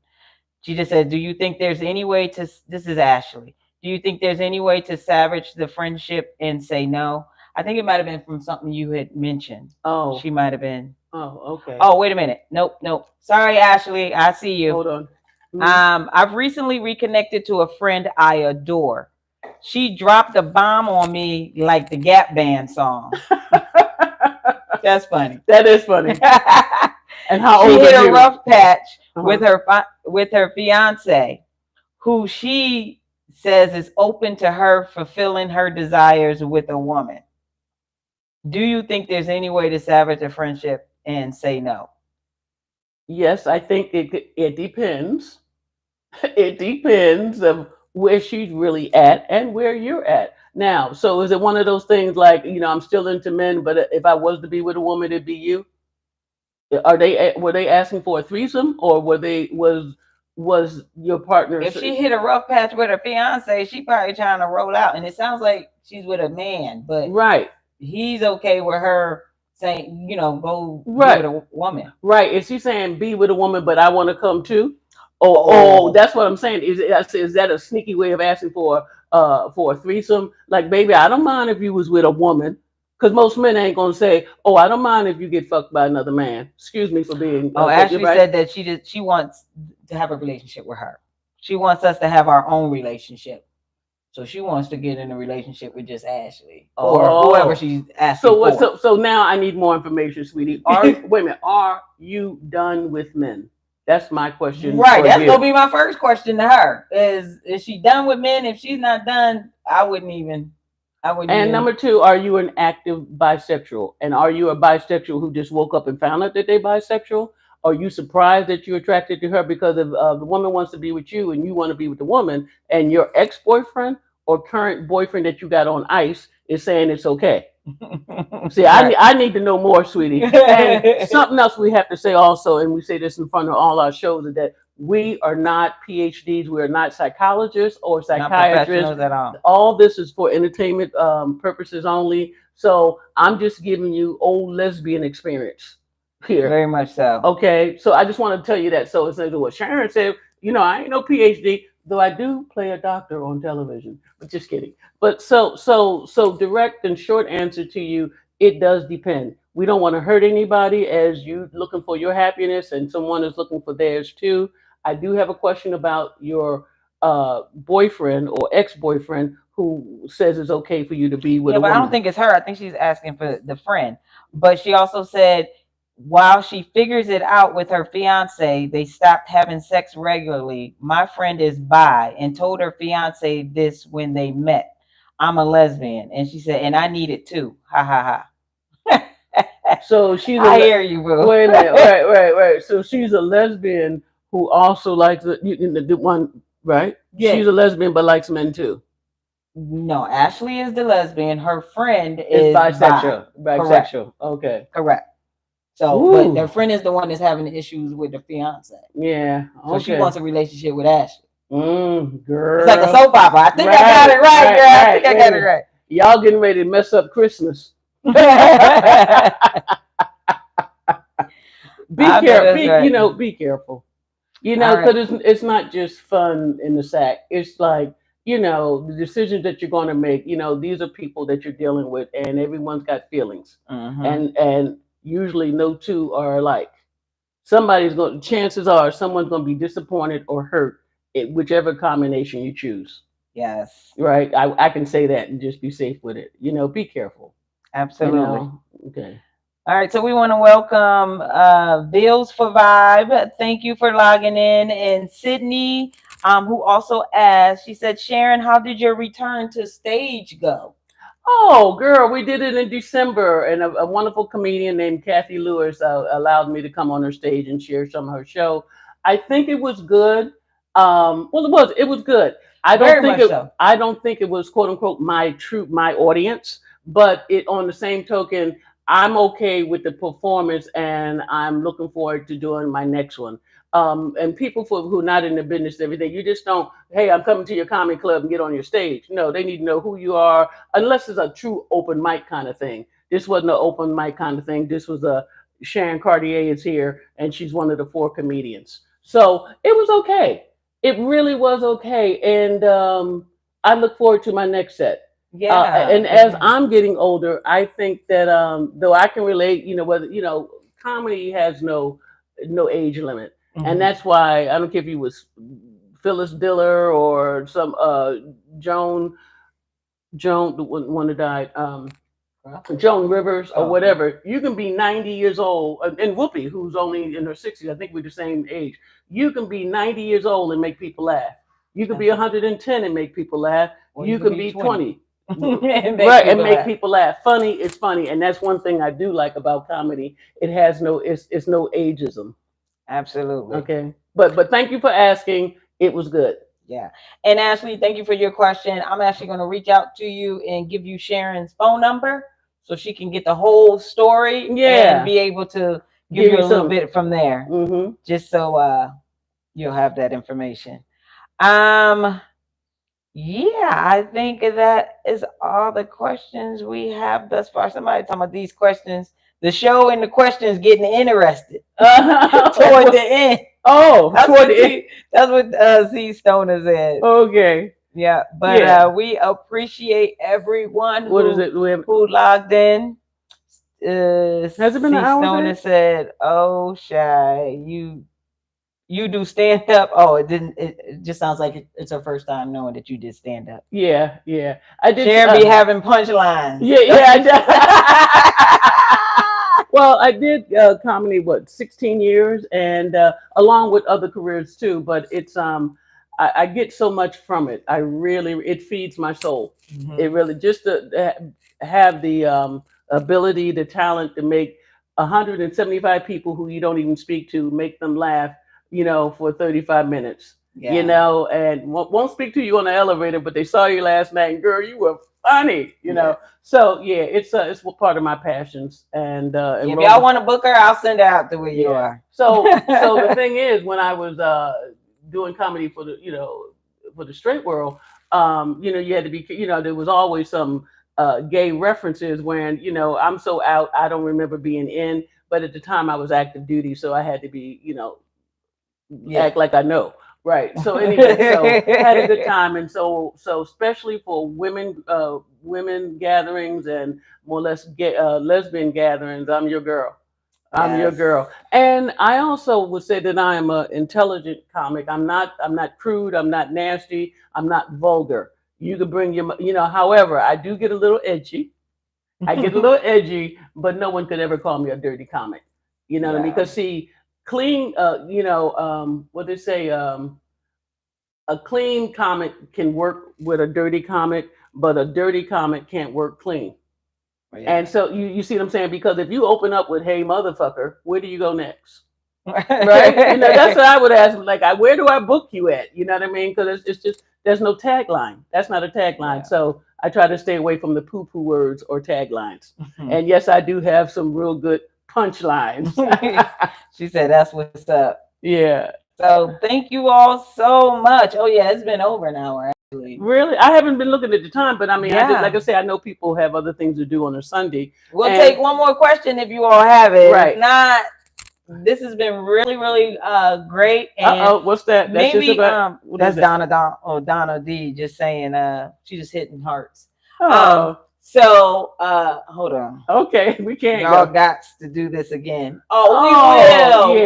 She just said, "Do you think there's any way to?" This is Ashley. Do you think there's any way to salvage the friendship and say no? I think it might have been from something you had mentioned. She Oh. might have been. Oh, okay. Oh, wait a minute. Nope, nope. Sorry, Ashley. I see you. Hold on. Hmm. I've recently reconnected to a friend I adore. She dropped a bomb on me like the Gap Band song. That's funny. That is funny. And how She old are hit a you? rough patch Uh-huh. with her fiance, who she says is open to her fulfilling her desires with a woman. Do you think there's any way to salvage a friendship and say no? Yes, I think it depends. It depends of where she's really at and where you're at. Now, so is it one of those things like, I'm still into men, but if I was to be with a woman, it'd be you? Were they asking for a threesome, or was your partner? If she hit a rough patch with her fiance, she probably trying to roll out. And it sounds like she's with a man, but Right, he's okay with her saying, go be right, with a woman. right. Is she saying be with a woman, but I want to come too? Oh, Oh, that's what I'm saying. Is that a sneaky way of asking for a threesome? Like, baby, I don't mind if you was with a woman, because most men ain't gonna say, "Oh, I don't mind if you get fucked by another man." Excuse me for being, oh, but you're Ashley right. said that she wants to have a relationship with her. She wants us to have our own relationship. So she wants to get in a relationship with just Ashley or whoever Oh, she's asking so what? for. So now I need more information, sweetie. Wait a minute? Are you done with men? That's my question Right. for That's gonna you. be my first question to her. Is she done with men? If she's not done, I wouldn't And even number two, are you an active bisexual? And are you a bisexual who just woke up and found out that they're bisexual? Are you surprised that you're attracted to her because of the woman wants to be with you and you want to be with the woman, and your ex boyfriend or current boyfriend that you got on ice is saying it's okay? See, right. I need to know more, sweetie. And something else we have to say also, and we say this in front of all our shows, is that we are not PhDs, we are not psychologists or Not psychiatrists. professionals at all. All this is for entertainment purposes only. So I'm just giving you old lesbian experience here. Very much so. Okay, so I just want to tell you that. So it's like what Sharon said. I ain't no PhD, though I do play a doctor on television. But just kidding. But so direct and short answer to you, it does depend. We don't want to hurt anybody as you looking for your happiness, and someone is looking for theirs too. I do have a question about your boyfriend or ex-boyfriend who says it's okay for you to be with Yeah, a but I don't woman. think it's her. I think she's asking for the friend. But she also said while she figures it out with her fiance, they stopped having sex regularly. My friend is bi and told her fiance this when they met. I'm a lesbian. And she said, and I need it too. Ha ha ha. So she's I hear you, boo. wait a minute, right, right, right. So she's a lesbian who also likes the one, right? Yeah. She's a lesbian but likes men too. No, Ashley is the lesbian. Her friend Is is bi. bisexual, Correct. bisexual. Okay. Correct. So, but Ooh, their friend is the one that's having the issues with the fiance. yeah. So she Okay. wants a relationship with Ashley. It's like a Girl. soap opera. I think I got Right, it right, right, girl. I think right. I Wait a got it minute. right. Y'all getting ready to mess up Christmas. Be I know careful. that's right. Be careful. All right. Because it's not just fun in the sack. It's like, the decisions that you're going to make. These are people that you're dealing with, and everyone's got feelings, Mm-hmm. and usually no two are alike. Chances are someone's going to be disappointed or hurt, whichever combination you choose. Yes, Right? I can say that and just be safe with it. Be careful. absolutely. Okay. All right, so we want to welcome Bills for Vibe. Thank you for logging in. And Sydney, who also asked, she said, Sharon, how did your return to stage go? Oh, girl, we did it in December, and a wonderful comedian named Kathy Lewis allowed me to come on her stage and share some of her show. I think it was good. Well, it was good. Very much so. I don't think it was quote unquote my audience, but it on the same token, I'm okay with the performance, and I'm looking forward to doing my next one. And people who are not in the business, everything, you just don't. Hey, I'm coming to your comedy club and get on your stage. No, they need to know who you are, unless it's a true open mic kind of thing. This wasn't an open mic kind of thing. This was a Sharon Cartier is here, and she's one of the four comedians. So it was okay. It really was okay, and I look forward to my next set. Yeah. And as I'm getting older, I think that though I can relate, whether comedy has no age limit, and that's why I don't care if you was Phyllis Diller or some Joan the one that died, Joan Rivers or whatever. You can be 90 years old, and Whoopi, who's only in her 60s, I think we're the same age. You can be 90 years old and make people laugh. You can be 110 and make people laugh. Or You can be 20. and Right, and make people laugh. Funny is funny, and that's one thing I do like about comedy. It has it's no ageism. Absolutely. Okay, but thank you for asking. It was good. Yeah. And Ashley, thank you for your question. I'm actually going to reach out to you and give you Sharon's phone number so she can get the whole story and be able to give you a little bit from there. Just so you'll have that information. Yeah, I think that is all the questions we have thus far. Somebody talking about these questions. The show and the questions getting interested toward the end. Oh, that's what Z Stoner said. Okay. Yeah, but we appreciate everyone who logged in. Has it been an hour? Stoner said, "Oh, Shy, you do stand up." Oh, it didn't. It just sounds like it's her first time knowing that you did stand up. Yeah. I did. Sharon be having punchlines. Yeah. Well, I did comedy 16 years, and along with other careers too. But it's I get so much from it. It feeds my soul. It really just to have the ability, the talent to make 175 people who you don't even speak to, make them laugh, for 35 minutes. Yeah. And won't speak to you on the elevator, but they saw you last night, and girl, you were funny, So yeah, it's part of my passions. And if y'all want to book her, I'll send her out the way you are. So the thing is, when I was doing comedy for the straight world, you had to be, there was always some gay references when, I'm so out, I don't remember being in, but at the time I was active duty, so I had to be, act like I know. Right. So anyway, had a good time, and so especially for women gatherings and more or less lesbian gatherings, I'm your girl. I'm your girl. And I also would say that I am an intelligent comic. I'm not crude. I'm not nasty. I'm not vulgar. You could bring however, I do get a little edgy. I get a little edgy, but no one could ever call me a dirty comic. You know what I mean? Because see, clean, what they say, a clean comic can work with a dirty comic, but a dirty comic can't work clean. Yeah. And so you see what I'm saying? Because if you open up with "Hey motherfucker," where do you go next? Right? That's what I would ask. Like, where do I book you at? You know what I mean? Because it's just there's no tagline. That's not a tagline. Yeah. So I try to stay away from the poo-poo words or taglines. And yes, I do have some real good punchlines. She said, "That's what's up." Yeah. So thank you all so much. Oh yeah, it's been over an hour. Really? I haven't been looking at the time, but I mean, like I say, I know people have other things to do on a Sunday. We'll take one more question if you all have it. Right. If not, this has been really, really great. And what's that? That's maybe that's Donna D just saying she just hitting hearts. Oh. So hold on. Okay, we can't. Y'all got to do this again. We will. Yeah. We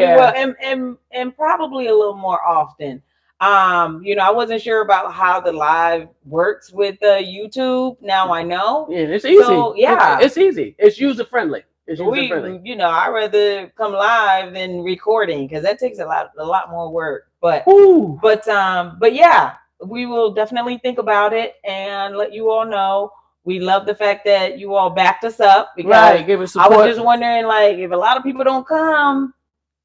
will. And probably a little more often. I wasn't sure about how the live works with YouTube. Now I know. Yeah, it's easy. So, yeah, it's easy. It's user friendly. It's user we, friendly. I'd rather come live than recording because that takes a lot more work. But Ooh. but yeah, we will definitely think about it and let you all know. We love the fact that you all backed us up because Right. Give us I was support. just wondering, like, if a lot of people don't come,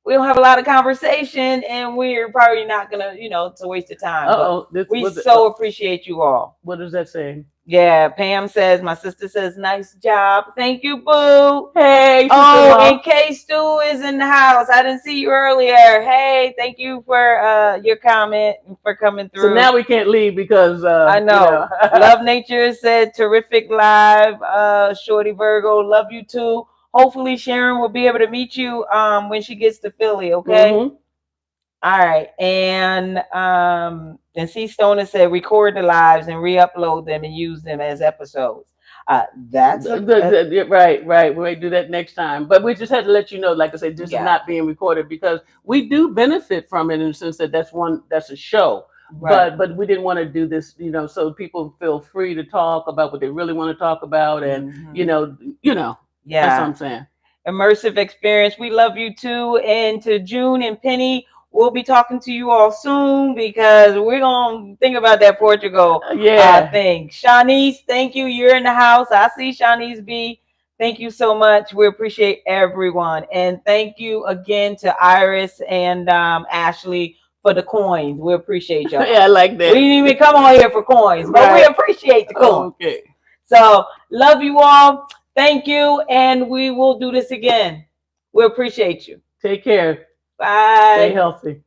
we don't have a lot of conversation, and we're probably not gonna, it's a waste of time. But Uh-oh. This we was so appreciate you all. what does that say? Yeah, Pam says, my sister says, nice job. Thank you, Boo. Hey, Oh, sister-in-law. and K Stu is in the house. I didn't see you earlier. Hey, thank you for your comment and for coming So through. now we can't leave because I you know. know. Love Nature said terrific live. Shorty Virgo, love you too. Hopefully Sharon will be able to meet you when she gets to Philly, okay? Mm-hmm. All right. And C Stoner said record the lives and re-upload them and use them as episodes. That's a Yeah, right, right. We may do that next time. But we just had to let you know, like I said, this is yeah, not being recorded because we do benefit from it in the sense that that's a show. right. But we didn't want to do this, so people feel free to talk about what they really want to talk about, and Hmm. that's what Yeah. I'm saying. Immersive experience. We love you too. And to June and Penny, we'll be talking to you all soon because we're gonna think about that Portugal Yeah, thing. Shanice, thank you. You're in the house. I see Shanice B. Thank you so much. We appreciate everyone. And thank you again to Iris and Ashley for the coins. We appreciate yeah, y'all. I like We that. didn't even come on here for coins, but we Right. appreciate the coins. Okay. So love you all. Thank you. And we will do this again. We appreciate you. Take care. Stay Bye. healthy.